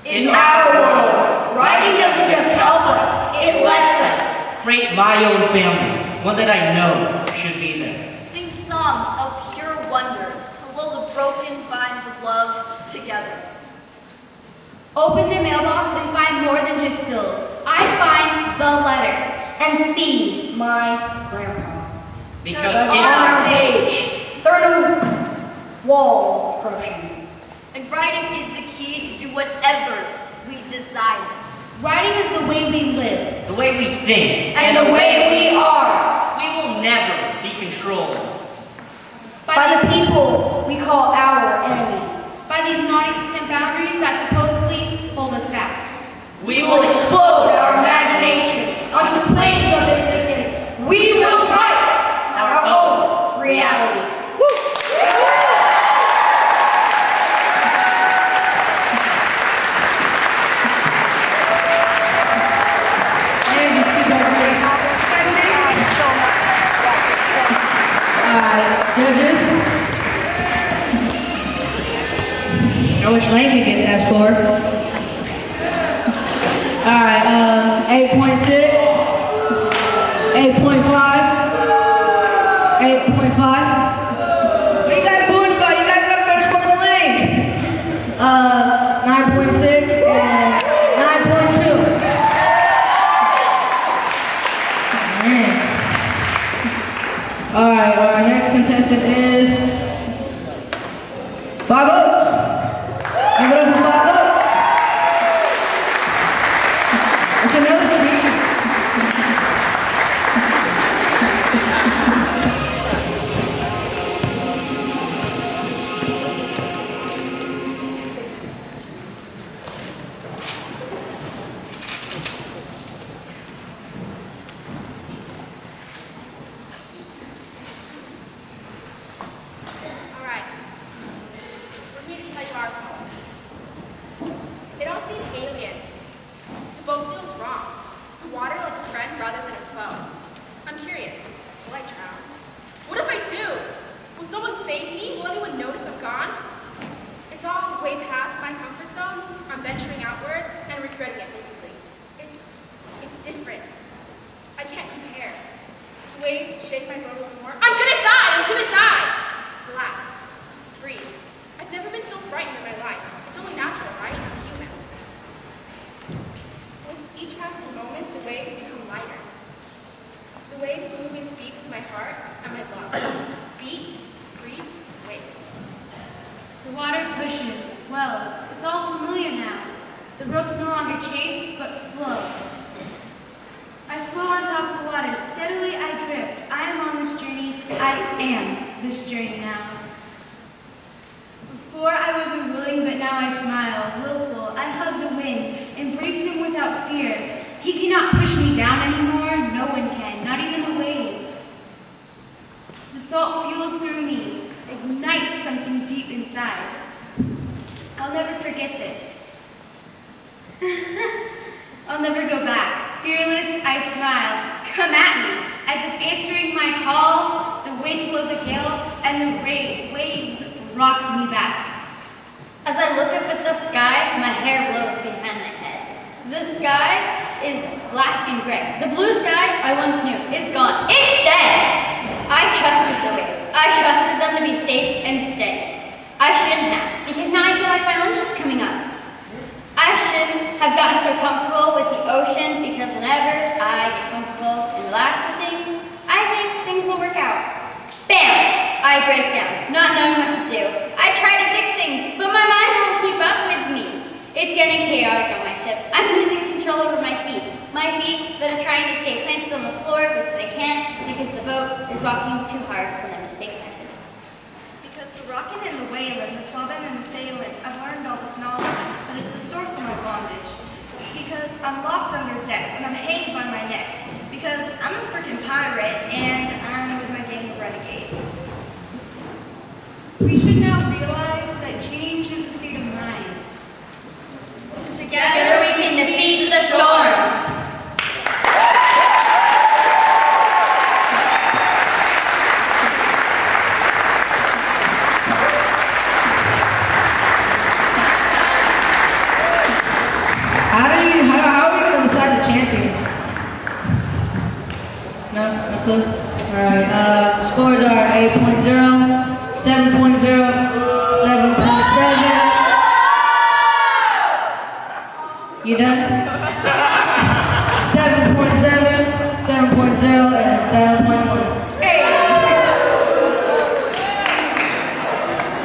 In our world, writing doesn't just help us, it lets us. Create my own family, one that I know should be there. Sing songs of pure wonder to lull the broken vines of love together. Open the mailbox and find more than just bills. I find the letter. And see my grandpa. Because On our page, there are no walls of corruption. And writing is the key to do whatever we desire. Writing is the way we live. the way we think, And the way we are. we will never be controlled. By the people we call our enemies. By these non-existent boundaries that supposedly hold us back. We will explode our imaginations onto planes of existence. We will write our own reality. Judges? I wish Lane could get that score. Alright, 8.6, 8.5, 8.5. What are you guys doing about it? You guys got a better score than Lane. 9.6 and 9.2. It's another treat. All right. We're here to tell you our poem. It all seems alien. The boat feels wrong. The water like a friend rather than a foe. I'm curious. Will I drown? What if I do? Will someone save me? Will anyone notice I'm gone? It's all way past my comfort zone. I'm venturing outward and regretting it miserably. It's different. I can't compare. The waves shake my boat a little more. I'm gonna die! I'm gonna die! Relax. Breathe. I've never been so frightened in my life. It's only natural, right? I'm human. With each passing moment, the waves become lighter. The waves move into beat with my heart and my lungs. Beat, breathe, wait. The water pushes, swells. It's all familiar now. The ropes no longer chafe, but flow. I flow on top of the water. Steadily I drift. I am on this journey. I am this journey now. Before I was unwilling, but now I smile, willful. I hug the wind, embracing him without fear. He cannot push me down anymore. No one can, not even the waves. The salt fuels through me, ignites something deep inside. I'll never forget this. I'll never go back. Fearless, I smile. Come at me, as if answering my call. The wind blows a gale, and the waves rock me back. As I look up at the sky, my hair blows behind my head. The sky is black and gray. The blue sky I once knew is gone. It's dead! I trusted the waves. I trusted them to be safe and steady. I shouldn't have, because now I feel like my lunch is coming up. I shouldn't have gotten so comfortable with the ocean, because whenever I get comfortable and relax with things, I think things will work out. Bam! I break down, not knowing what to do. I try to fix things, but my mind won't keep up with me. It's getting chaotic on my ship. I'm losing control over my feet. My feet that are trying to stay planted on the floor, which they can't because the boat is walking too hard for them to stay planted. Because the rocking and the whaling, the swabbing and the sailing, I've learned all this knowledge, but it's the source of my bondage. Because I'm locked under decks and I'm hanged by my neck. Because I'm a freaking pirate and I'm with my gang of renegades. We should now realize that change is a state of mind. Together we can defeat the storm. How are we going to decide the champions? No clue? Alright, scores are 8.0, 7.0, 7.7. You done? 7.7, 7.0, and 7.1. Hey!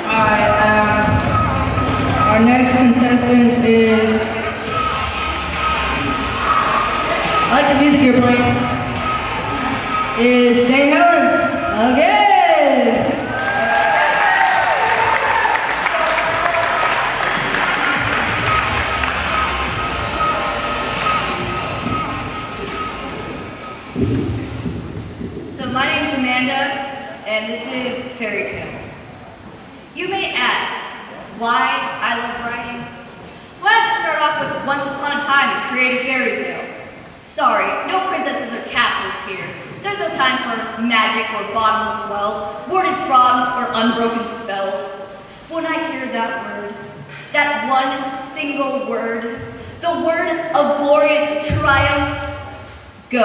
Alright, our next contestant is... I like the music you're playing. Is St. Helens. Again! So my name's Amanda, and this is Fairy Tale. You may ask why I love writing. Why don't you start off with Once Upon a Time and create a fairy tale? Sorry, no princesses or castles here. There's no time for magic or bottomless wells, worded frogs or unbroken spells. When I hear that word, that one single word, the word of glorious triumph, go.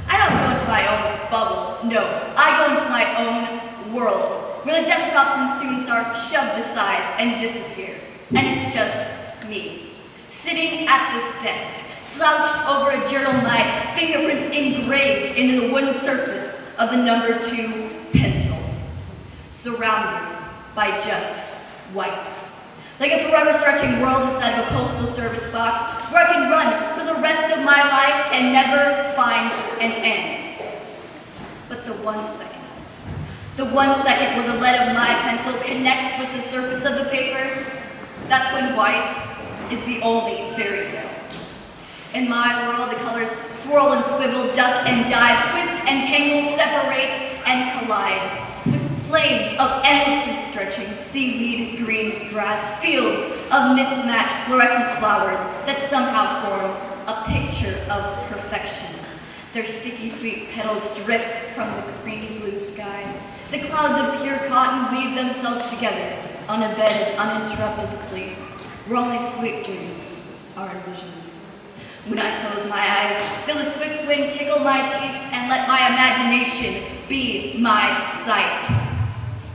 I don't go into my own bubble, no. I go into my own world, where the desktops and students are shoved aside and disappear. And it's just me, sitting at this desk, slouched over a journal, my fingerprints engraved into the wooden surface of the number 2 pencil, surrounded by just white. Like a forever stretching world inside the postal service box, where I can run for the rest of my life and never find an end. But the 1 second where the lead of my pencil connects with the surface of the paper, that's when white is the only fairy tale. In my world, the colors swirl and swivel, duck and dive, twist and tangle, separate and collide. With plains of endlessly stretching seaweed, green grass, fields of mismatched fluorescent flowers that somehow form a picture of perfection. Their sticky sweet petals drift from the creamy blue sky. The clouds of pure cotton weave themselves together on a bed of uninterrupted sleep, where only sweet dreams are envisioned. When I close my eyes, feel a swift wind tickle my cheeks, and let my imagination be my sight.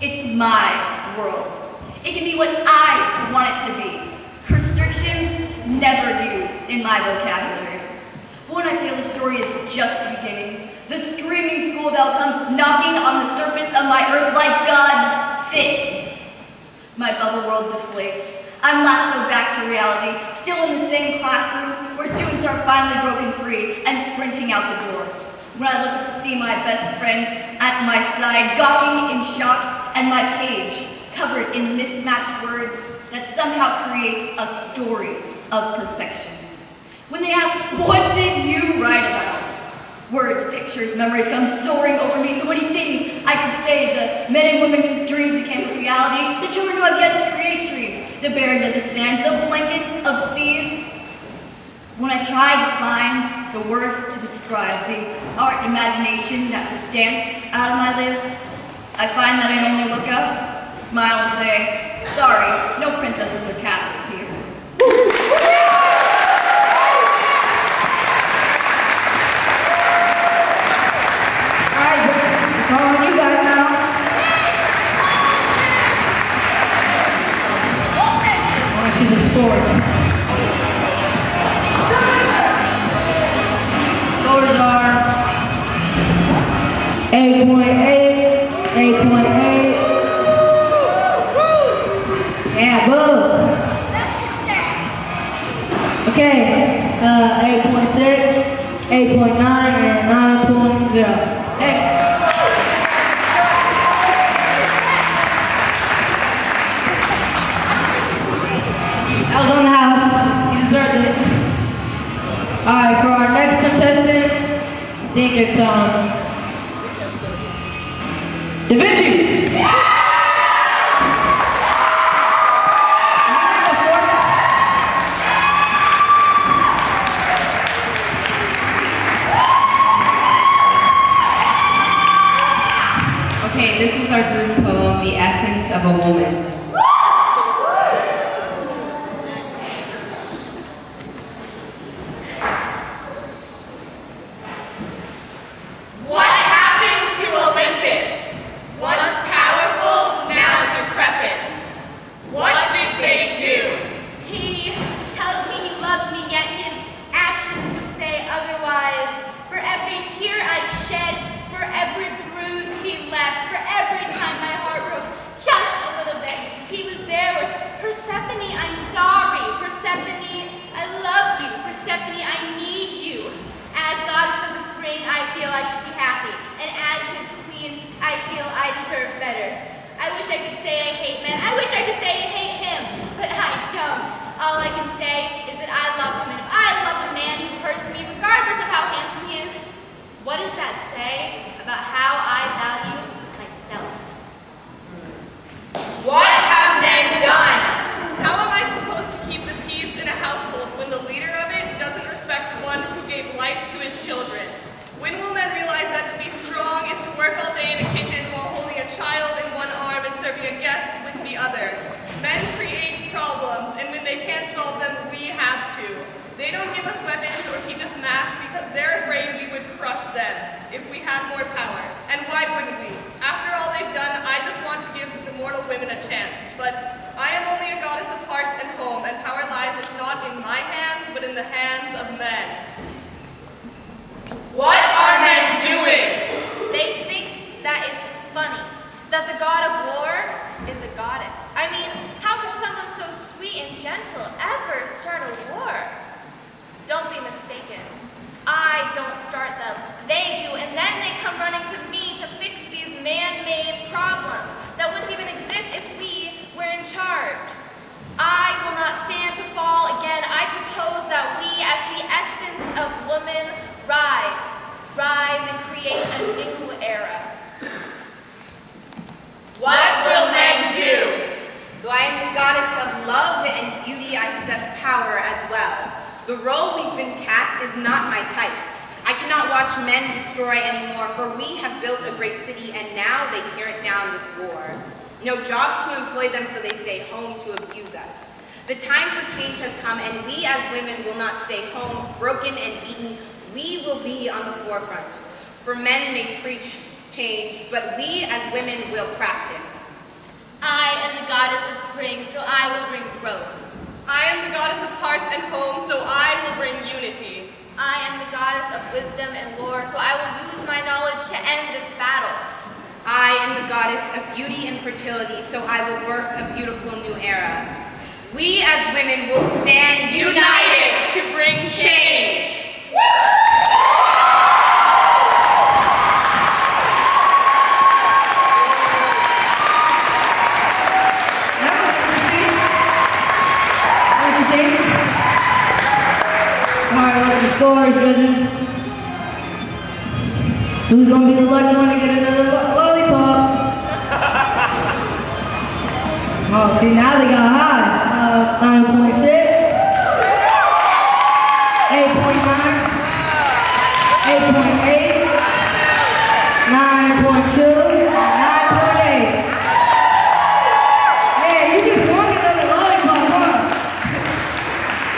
It's my world. It can be what I want it to be. Restrictions never used in my vocabulary. But when I feel the story is just beginning, the screaming school bell comes knocking on the surface of my earth like God's fist. My bubble world deflates. I'm lassoed back to reality, still in the same classroom where students are finally broken free and sprinting out the door. When I look up to see my best friend at my side, gawking in shock, and my page covered in mismatched words that somehow create a story of perfection. When they ask, what did you write about? Words, pictures, memories come soaring over me, so many things I could say. The men and women whose dreams became a reality, the children who have yet to create dreams, the barren desert sand, the blanket of seas. When I try to find the words to describe the art imagination that would dance out of my lips, I find that I only look up, smile, and say, sorry, no princesses or castles here. It's all on you guys now. I want to see the score. Scores are 8.8, 8.8. Yeah, boo. Okay, 8.6, 8.9, and 9.0. Hey. That was on the house. You deserved it. Alright, for our next contestant, I think it's Da Vinci. Okay, this is our group poem, The Essence of a Woman. What happened to Olympus? Once powerful, now decrepit. What did they do? He tells me he loves me, yet his actions would say otherwise. For every tear I've shed, for every bruise he left, for every time my heart broke just a little bit, he was there with Persephone, I'm sorry. Persephone, I love you. Persephone, I need you. As goddess of the spring, I feel I should be happy. And as his queen, I feel I deserve better. I wish I could say I hate men. I wish I could say I hate him, but I don't. All I can say is that I love him, and if I love a man who hurts me, regardless of how handsome he is, what does that say about how I value myself? What have men done? How am I supposed to keep the peace in a household when the leader of it doesn't respect the one who gave life to his children? When will men realize that to be strong is to work all day in a kitchen while holding a child in one arm and serving a guest with the other? Men create problems, and when they can't solve them, we have to. They don't give us weapons or teach us math because they're afraid we would crush them if we had more power. And why wouldn't we? After all they've done, I just want to give the mortal women a chance. But I am only a goddess of heart and home, and power lies not in my hands, but in the hands of men. What are men doing? They think that it's funny, that the god of war is a goddess. I mean, how could someone so sweet and gentle ever start a war? Don't be mistaken. that we, as the essence of woman, rise and create a new era. What will men do? Though I am the goddess of love and beauty, I possess power as well. The role we've been cast is not my type. I cannot watch men destroy anymore, for we have built a great city and now they tear it down with war. No jobs to employ them, so they stay home to abuse us. The time for change has come, and we as women will not stay home, broken and beaten. We will be on the forefront. For men may preach change, but we as women will practice. I am the goddess of spring, so I will bring growth. I am the goddess of hearth and home, so I will bring unity. I am the goddess of wisdom and lore, so I will use my knowledge to end this battle. I am the goddess of beauty and fertility, so I will birth a beautiful new era. We as women will stand united to bring change. Alright, what's the score, judges? Who's gonna be the lucky one to get another lollipop? Oh, see, now they got high. 9.6, 8.9, 8.8, 9.2, 9.8. Yeah, you just won another lollipop, huh?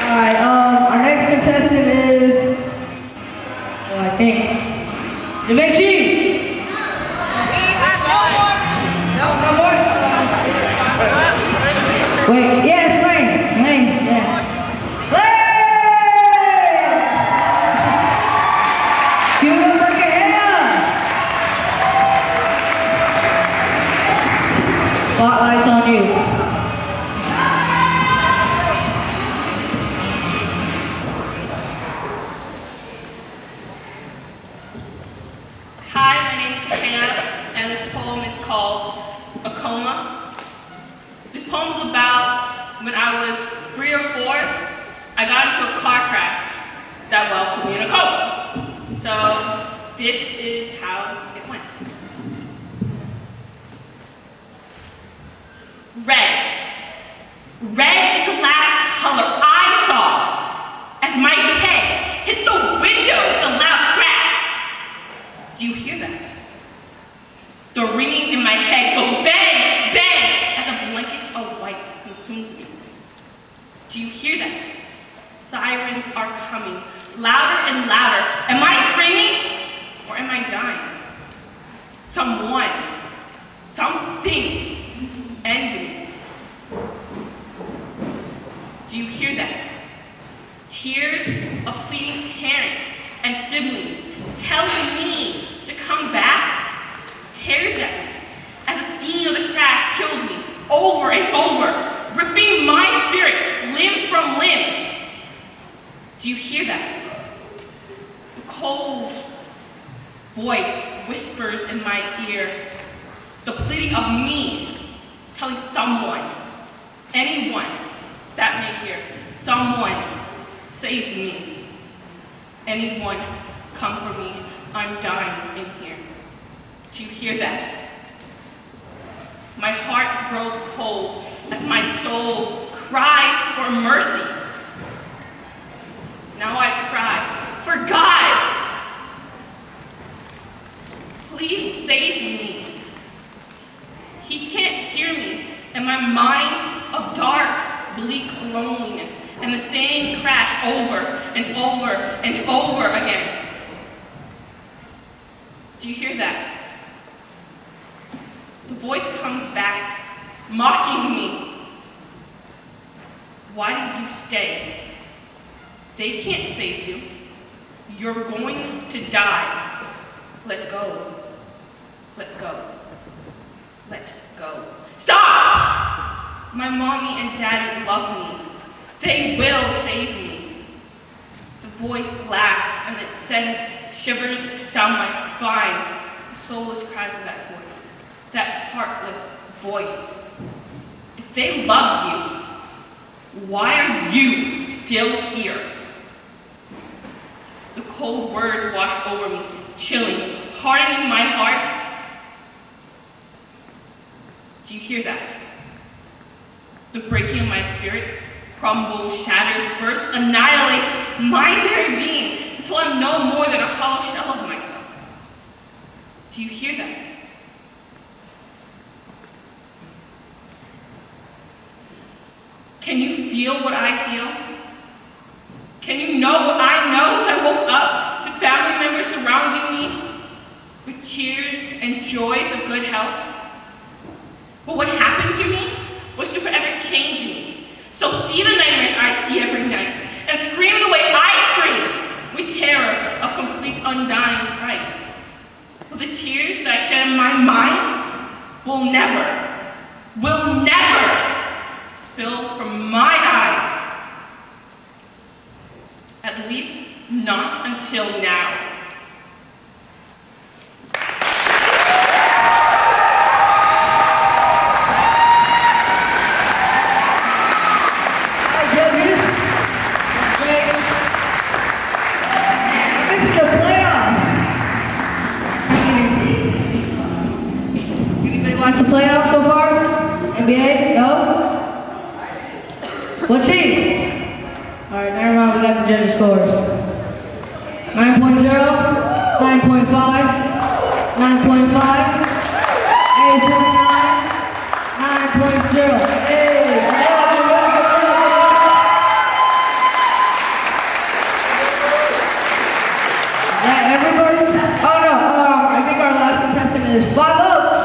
Alright, our next contestant is, well, I think, Da Vinci. Wait, yeah, it's Lane, yeah. Lane! Give him a fucking hand! Spotlight's on you. Hi, my name's Katrina, and this poem is called A Coma. This poem's about when I was 3 or 4, I got into a car crash that, well, put me in a coma. So this is how it went. Red. Red is the last color I saw as my head hit the window with a loud crack. Do you hear that? The ringing in my head goes bang, bang, as a blanket of white consumes me. Do you hear that? Sirens are coming, louder and louder. Am I screaming or am I dying? Someone, something, ended me. Do you hear that? Tears of pleading parents and siblings telling me to come back tears at me as the scene of the crash kills me over and over, ripping my spirit limb from limb. Do you hear that? The cold voice whispers in my ear, the pleading of me, telling someone, anyone that may hear, someone save me. Anyone come for me, I'm dying in here. Do you hear that? My heart grows cold as my soul cries for mercy. Now I cry, for God, please save me. He can't hear me in my mind of dark, bleak loneliness and the same crash over and over and over again. Do you hear that? The voice comes back, mocking me. Why do you stay? They can't save you. You're going to die. Let go. Let go. Let go. Stop! My mommy and daddy love me. They will save me. The voice laughs and it sends shivers down my spine. The soulless cries of that voice, that heartless voice. If they love you, why are you still here? The cold words washed over me, chilling, hardening my heart. Do you hear that? The breaking of my spirit crumbles, shatters, bursts, annihilates my very being until I'm no more than a hollow shell of myself. Do you hear that? Can you feel what I feel? Can you know what I know as I woke up to family members surrounding me with cheers and joys of good health? But what happened to me was to forever change me. So see the nightmares I see every night and scream the way I scream with terror of complete undying fright. But the tears that I shed in my mind will never spill from my eyes. At least not until now. Watch the playoffs so far? NBA? No? What team? Alright, never mind, we got the judges' scores. 9.0, 9.5, 9.5, 8.9, 9.0. Hey! Is that everybody? Oh no, I think our last contestant is 5 votes.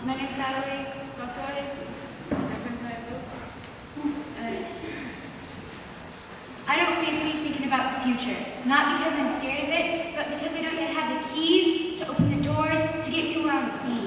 My name's Natalie Gosoy. I don't fancy thinking about the future, not because I'm scared of it, but because I don't yet have the keys to open the doors to get me where I want to be.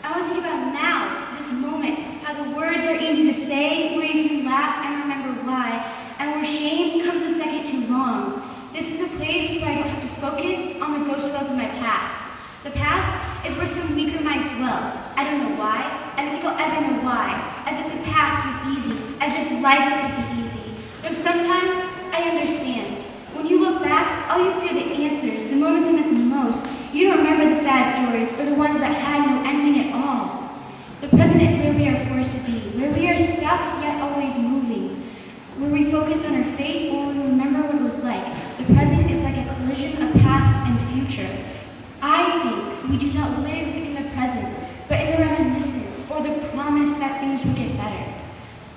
I want to think about now, this moment, how the words are easy to say, where you can laugh and remember why, and where shame comes a second too long. This is a place where I don't have to focus on the ghost wells of my past. The past is where some weaker minds dwell. I don't know why. I don't think I'll ever know why. As if the past was easy. As if life could be easy. Though sometimes I understand. When you look back, all you see are the answers, the moments that meant the most. You don't remember the sad stories or the ones that had no ending at all. The present is where we are forced to be, where we are stuck yet always moving, where we focus on our fate or we remember what it was like. The present is like a collision of past and future. I think we do not live in the present, but in the reminiscence or the promise that things will get better.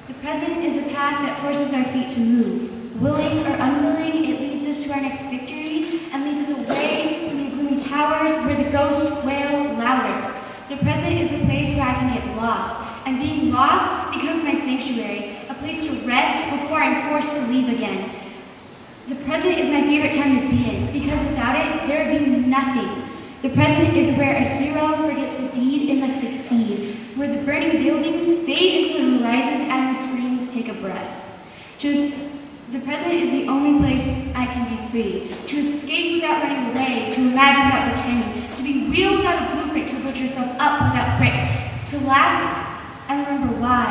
The present is the path that forces our feet to move. Willing or unwilling, it leads us to our next victory and leads us away from the gloomy towers where the ghosts wail louder. The present is the place where I can get lost, and being lost becomes my sanctuary, a place to rest before I'm forced to leave again. The present is my favorite time to be in, because without it, there would be nothing. The present is where a hero forgets the deed and must succeed, where the burning buildings fade into the horizon and the screams take a breath. The present is the only place I can be free, to escape without running away, to imagine without pretending, to be real without a blueprint, to build yourself up without bricks, to laugh and remember why,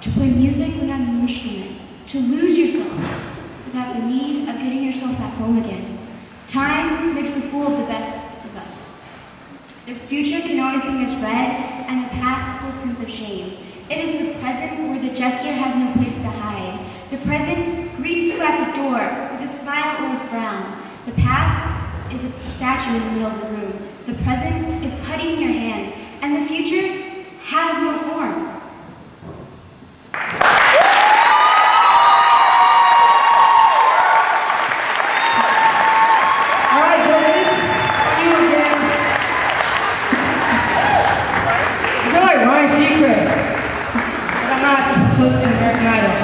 to play music without an instrument, to lose yourself without the need of getting yourself back home again. Time makes a fool of the best of us. The future can always be misread, and the past holds sense of shame. It is the present where the gesture has no place to hide. The present greets you at the door with a smile or a frown. The past is a statue in the middle of the room. The present is putty in your hands, and the future has no form. Hosting American Idol.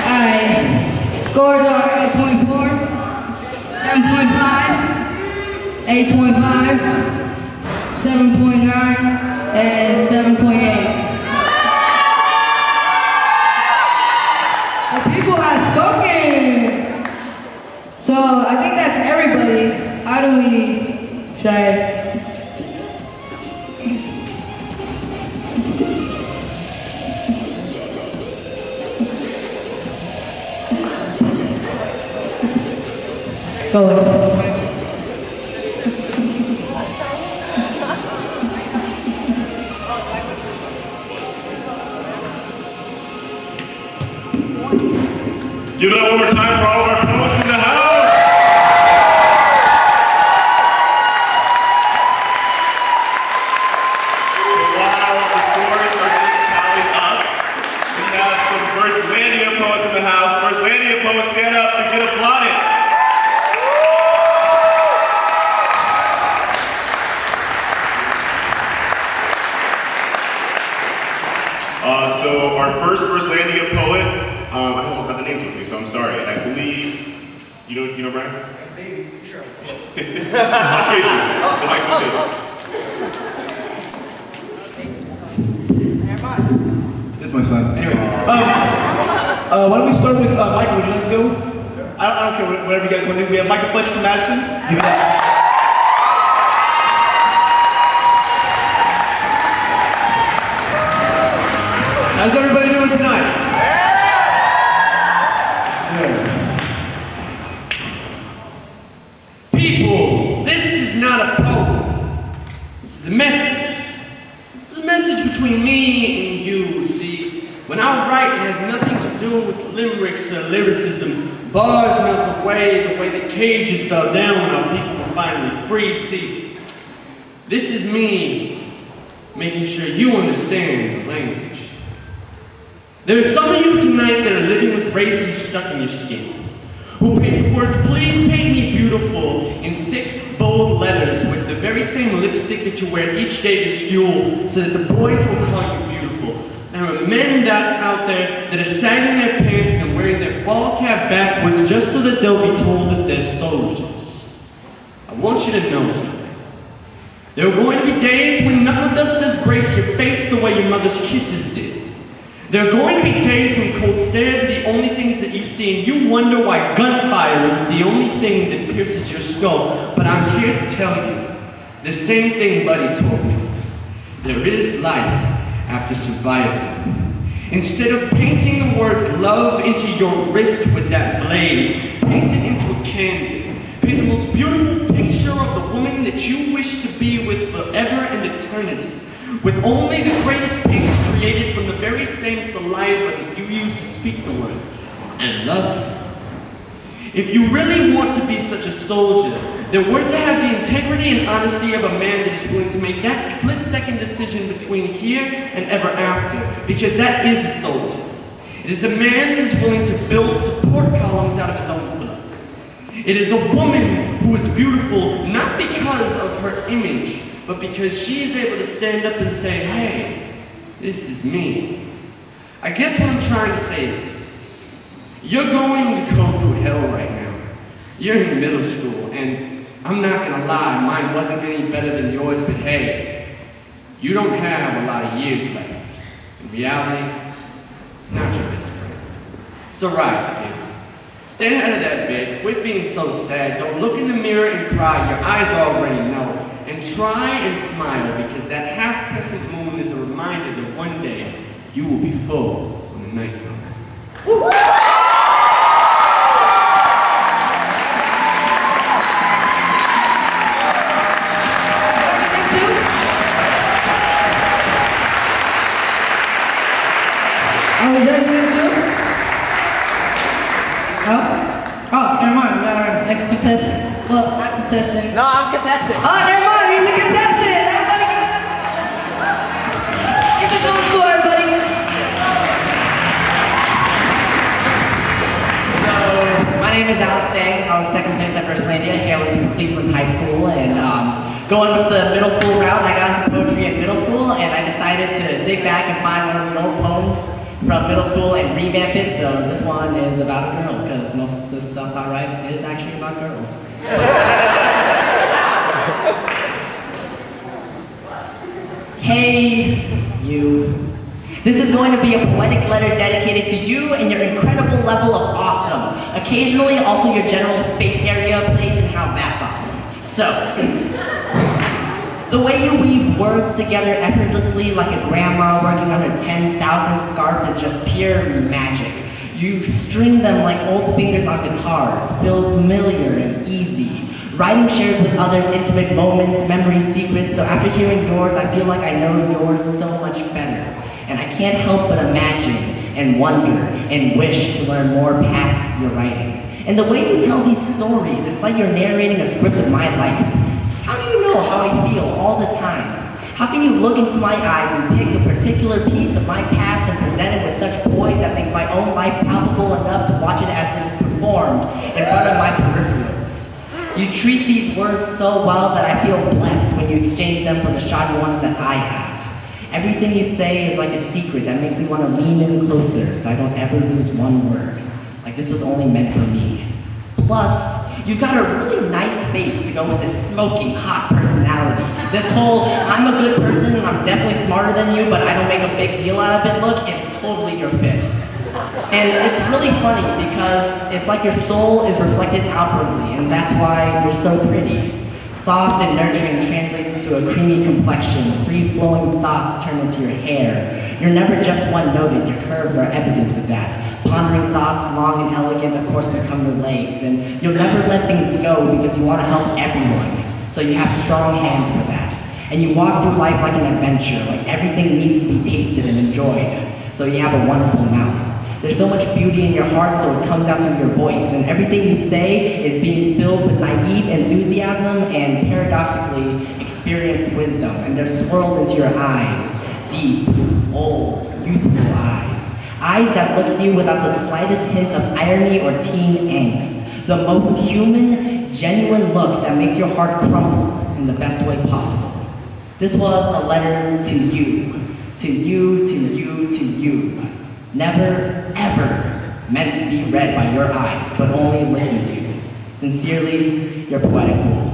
Alright. Scores are 8.4, 7.5, 8.5, 7.9, and 7.8. The people have spoken. So I think that's everybody. How do we say? Go ahead. Give it up one more time for all of our poets in the house. While the scores are getting tallied up, we have some Firstlandia poets in the house. Firstlandia poets, stand up and get applauded. So our Firstlandia poet, I don't have the names with me, so I'm sorry. I believe, you know Brian? Maybe, sure. I'll trade you. The mic's okay. That's my son. Anyways, why don't we start with Michael? Would you like to go? I don't care, whatever you guys want to do. We have Michael Fletcher from Madison. Give it up. How's everybody doing tonight? Good. People, this is not a poem. This is a message. This is a message between me and you. See, when I write, it has nothing to do with limericks or lyricism. Bars melt away the way the cages fell down when our people were finally freed. See, this is me making sure you understand the language. There are some of you tonight that are living with razors stuck in your skin, who paint the words, "Please paint me beautiful," in thick, bold letters with the very same lipstick that you wear each day to school so that the boys will call you beautiful. There are men out there that are sagging their pants and wearing their ball cap backwards just so that they'll be told that they're soldiers. I want you to know something. There are going to be days when knuckle dusters grace your face the way your mother's kisses did. There are going to be days when cold stares are the only things that you see and you wonder why gunfire isn't the only thing that pierces your skull. But I'm here to tell you the same thing Buddy told me. There is life after survival. Instead of painting the words love into your wrist with that blade, paint it into a canvas. Paint the most beautiful picture of the woman that you wish to be with forever and eternity. With only the greatest paints created from the very same saliva that you use to speak the words, "I love you." If you really want to be such a soldier, then we're to have the integrity and honesty of a man that is willing to make that split-second decision between here and ever after, because that is a soldier. It is a man that is willing to build support columns out of his own blood. It is a woman who is beautiful not because of her image, but because she is able to stand up and say, "Hey, this is me." I guess what I'm trying to say is this. You're going to go through hell right now. You're in middle school, and I'm not gonna lie, mine wasn't any better than yours, but hey, you don't have a lot of years left. In reality, it's not your best friend. So rise, kids. Stand out of that bed, quit being so sad, don't look in the mirror and cry, your eyes already know. And try and smile, because that half-crescent moon is a reminder that one day you will be full when the night comes. Woo! Never mind, we got our next contestant. Well, not contestant. No, I'm contestant. Oh, never mind, he's the contestant. Everybody get this on the score, everybody. So, my name is Alex Dang. I was second place at Firstlandia, hailing from Cleveland High School, and going with the middle school route, I got into poetry in middle school, and I decided to dig back and find one of the old poems from middle school and revamp it, so this one is about a girl, because most of the stuff I write is actually about girls. Hey, you. This is going to be a poetic letter dedicated to you and your incredible level of awesome. Occasionally, also your general face area, place, and how that's awesome. So, the way you weave words together effortlessly like a grandma working on her 10,000 scarf is just pure magic. You string them like old fingers on guitars, feel familiar and easy. Writing shares with others intimate moments, memories, secrets, so after hearing yours, I feel like I know yours so much better. And I can't help but imagine and wonder and wish to learn more past your writing. And the way you tell these stories, it's like you're narrating a script of my life. How do you know how I feel all the time? How can you look into my eyes and pick a particular piece of my past and present it with such poise that makes my own life palpable enough to watch it as it is performed in front of my peripherals? You treat these words so well that I feel blessed when you exchange them for the shoddy ones that I have. Everything you say is like a secret that makes me want to lean in closer so I don't ever lose one word. Like this was only meant for me. Plus, you've got a really nice face to go with this smoking hot personality. This whole, I'm a good person and I'm definitely smarter than you, but I don't make a big deal out of it look is totally your fit. And it's really funny because it's like your soul is reflected outwardly, and that's why you're so pretty. Soft and nurturing translates to a creamy complexion, free-flowing thoughts turn into your hair. You're never just one-noted, your curves are evidence of that. Pondering thoughts, long and elegant, of course, become your legs, and you'll never let things go because you want to help everyone, so you have strong hands for that. And you walk through life like an adventure, like everything needs to be tasted and enjoyed, so you have a wonderful mouth. There's so much beauty in your heart, so it comes out through your voice, and everything you say is being filled with naive enthusiasm and paradoxically experienced wisdom, and they're swirled into your eyes, deep, old, youthful eyes. Eyes that look at you without the slightest hint of irony or teen angst. The most human, genuine look that makes your heart crumble in the best way possible. This was a letter to you, to you, to you, to you. Never, ever meant to be read by your eyes, but only listened to. Sincerely, your poetic fool.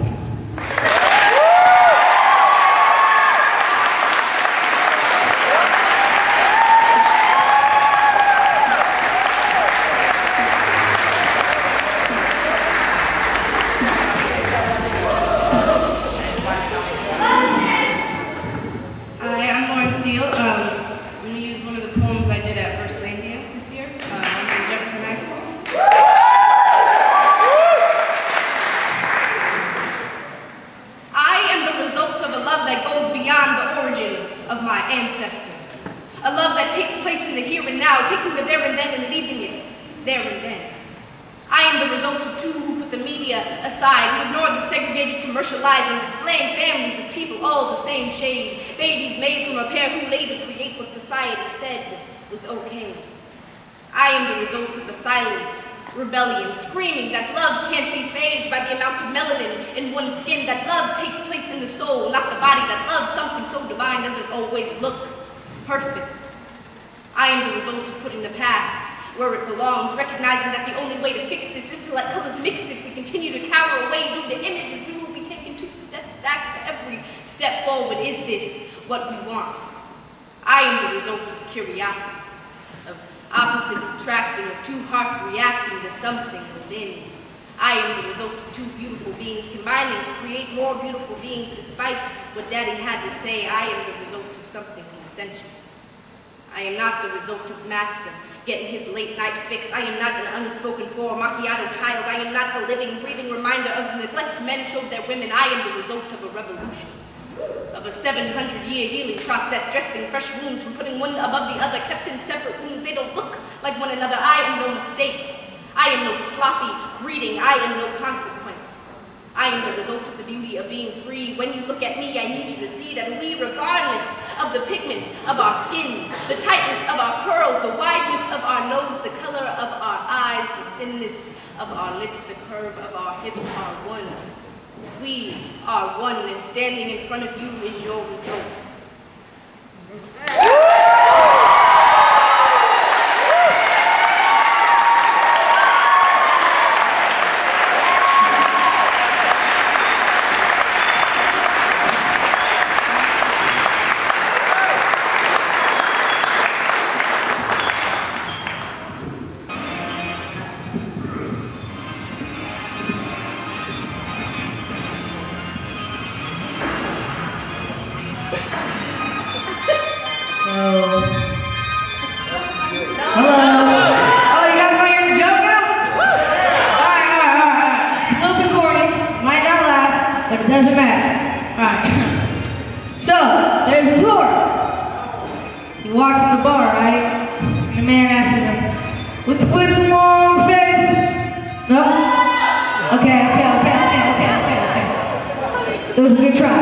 Commercializing, displaying families of people all the same shade. Babies made from a pair who later create what society said was okay. I am the result of a silent rebellion, screaming that love can't be fazed by the amount of melanin in one's skin, that love takes place in the soul, not the body, that love, something so divine, doesn't always look perfect. I am the result of putting the past where it belongs, recognizing that the only way to fix this is to let colors mix. If we continue to cower away due to images, we will be taking 2 steps back for every step forward. Is this what we want? I am the result of curiosity, of opposites attracting, of 2 hearts reacting to something within. I am the result of 2 beautiful beings combining to create more beautiful beings despite what Daddy had to say. I am the result of something essential. I am not the result of Master getting his late night fix. I am not an unspoken for macchiato child. I am not a living, breathing reminder of the neglect men showed their women. I am the result of a revolution, of a 700-year healing process, dressing fresh wounds from putting one above the other, kept in separate wounds. They don't look like one another. I am no mistake. I am no sloppy breeding. I am no consequence. I am the result of the beauty of being free. When you look at me, I need you to see that we, regardless of the pigment of our skin, the tightness of our curls, the wideness of our nose, the color of our eyes, the thinness of our lips, the curve of our hips are one. We are one, and standing in front of you is your result. doesn't matter. Alright. So, there's this horse. He walks in the bar, right? And the man asks him, with the long face? No? Okay. It was a good try.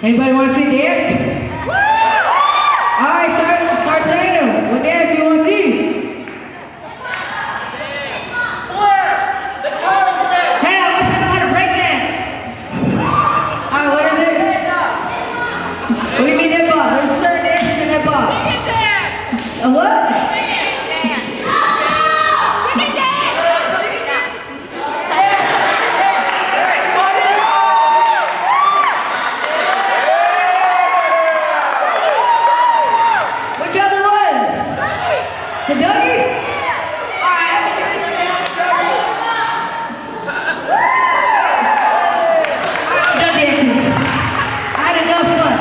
Anybody want to see a dance? Alright, start saying them. What dance do you want to see? Hey, I wish I knew how to break dance. Alright, what is it? What do you mean hip hop? There's certain dances in hip hop. A what? The Dougie? Alright. I'm done dancing. I had enough fun.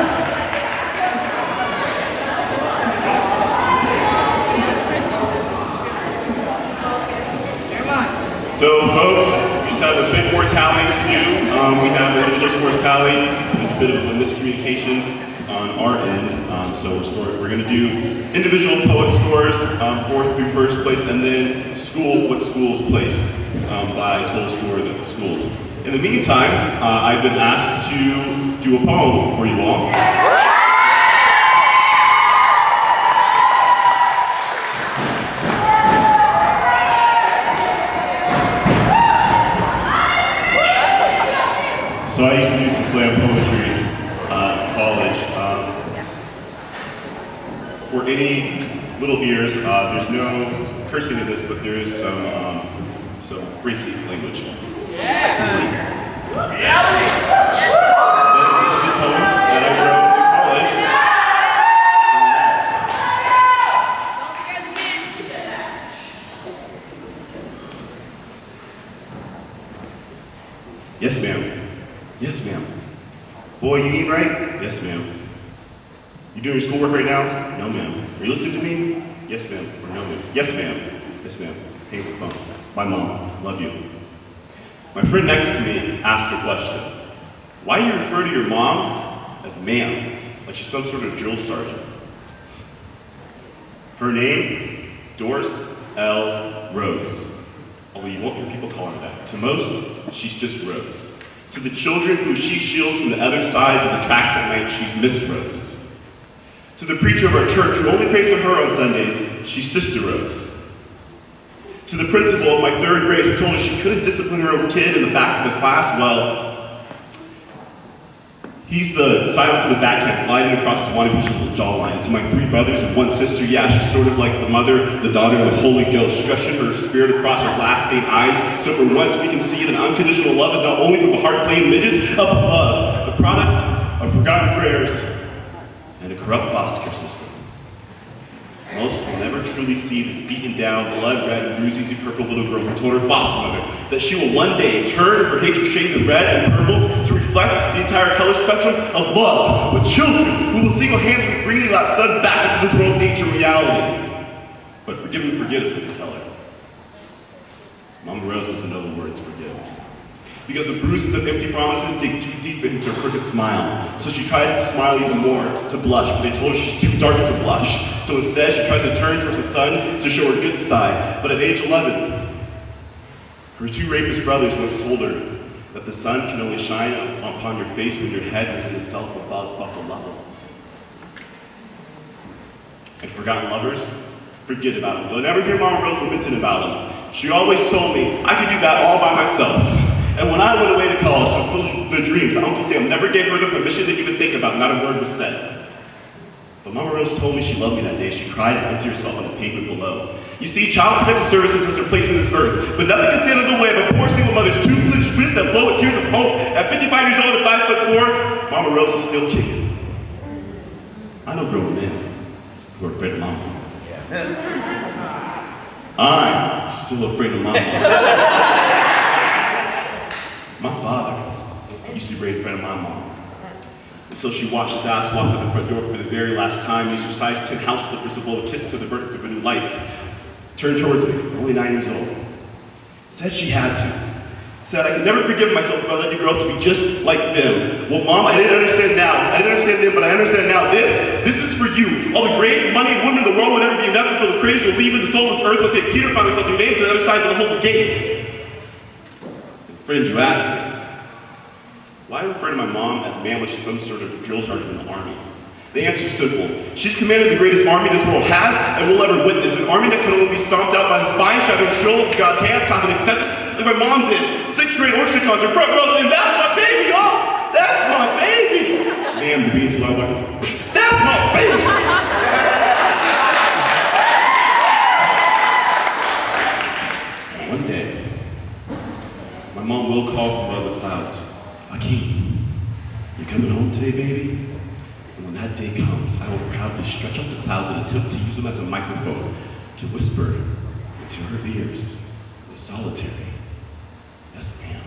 So, folks, we just have a bit more tallying to do. We have an individual scores tally. There's a bit of a miscommunication on our end. So we're going to do individual poet scores, fourth through first place, and then what schools placed by total score of the schools. In the meantime, I've been asked to do a poem for you all. So I used to do some slam poetry in college. For any little ears, there's no cursing in this, but there is some racy language. Yeah. So this is a poem that I wrote in college. Yes, ma'am. Yes, ma'am. Boy, you eat right? Yes, ma'am. You doing your schoolwork right now? No, ma'am. Are you listening to me? Yes, ma'am. Or no, ma'am. Yes, ma'am. Yes, ma'am. Hang up the phone. My mom. Love you. My friend next to me asked a question. Why do you refer to your mom as ma'am, like she's some sort of drill sergeant? Her name, Doris L. Rose. Although you won't hear people call her that. To most, she's just Rose. To the children who she shields from the other sides of the tracks at night, she's Miss Rose. To the preacher of our church who only prays to her on Sundays, she's Sister Rose. To the principal of my third grade who told us she couldn't discipline her own kid in the back of the class, well, he's the silent to the backhand gliding across his wanted pictures of the jawline. And to my three brothers and one sister, yeah, she's sort of like the mother, the daughter, and the Holy Ghost, stretching her spirit across her glass-stained eyes, so for once we can see that unconditional love is not only from the heart playing midgets up above, a product of forgotten prayers and a corrupt foster system. Most will never truly see this beaten down, blood-red, and bruised, purple little girl who told her foster mother that she will one day turn her hatred shades of red and purple to reflect the entire color spectrum of love with children who will single-handedly bring the last son back into this world's ancient reality. But forgive and forget is what they tell her. Mama Rose doesn't know the words forgive. Because the bruises of empty promises dig too deep into her crooked smile. So she tries to smile even more, to blush, but they told her she's too dark to blush. So instead, she tries to turn towards the sun to show her good side. But at age 11, her two rapist brothers once told her that the sun can only shine upon your face when your head is in itself above buckle level. And forgotten lovers, forget about them. You'll never hear Mama Rose lamenting about them. She always told me I could do that all by myself. And when I went away to college to fulfill the dreams that Uncle Sam never gave her the permission to even think about, not a word was said. But Mama Rose told me she loved me that day. She cried and emptied herself on the pavement below. You see, Child Protective Services has her place in this earth, but nothing can stand in the way of a poor single mother's two clenched fists that blow with tears of hope. At 55 years old and 5'4", Mama Rose is still kicking. I know grown men who are afraid of Mama. I'm still afraid of Mama. My father used to be a great friend of my mom. Until she watched his ass walk out the front door for the very last time, used her size 10 house slippers to blow a kiss to the birth of a new life. Turned towards me, only 9 years old. Said she had to. Said I could never forgive myself if I let you grow up to be just like them. Well, Mom, I didn't understand now. I didn't understand then, but I understand now. This is for you. All the grades, money, and women in the world will never be enough to fill the craters you'll leave in the soul of this earth. Will say Peter finally calls your name to the other side of the whole gates. Friend, you ask me, why refer to my mom as man when she's some sort of drill sergeant in the army? The answer is simple. She's commanded the greatest army this world has and will ever witness. An army that can only be stomped out by the spine, shouting show of God's hands, clapping acceptance, like my mom did. 6th grade orchestra concert, front row saying, that's my baby, y'all! That's my baby! Damn, you're being too loud. That's my baby! One day, my mom will call from above the clouds. Akeem, you coming home today, baby? And when that day comes, I will proudly stretch out the clouds and attempt to use them as a microphone to whisper into her ears the solitary, yes, ma'am.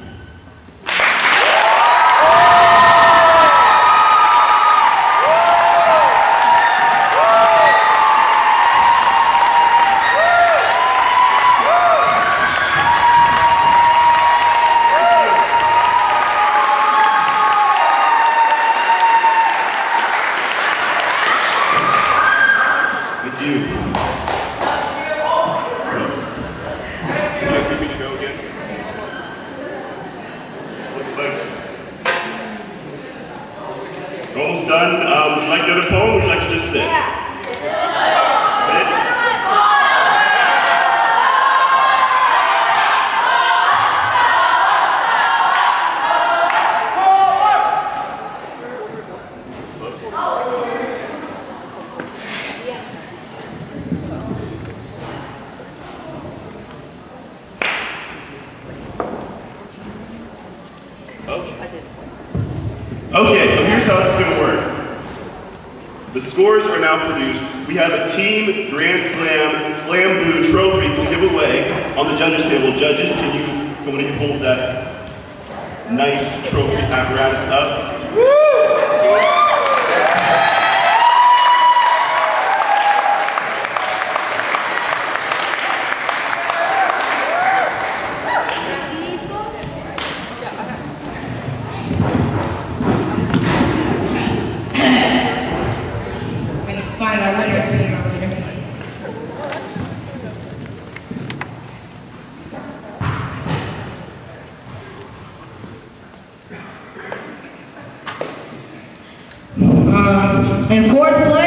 Almost done. Would you like another poem or would you like to just sit? Sit. Okay, so here's how this is going to work. The scores are now produced. We have a team Grand Slam Slamboo trophy to give away on the judges table. Judges, can you hold that nice trophy apparatus up? Find our winner sooner or later. In fourth place.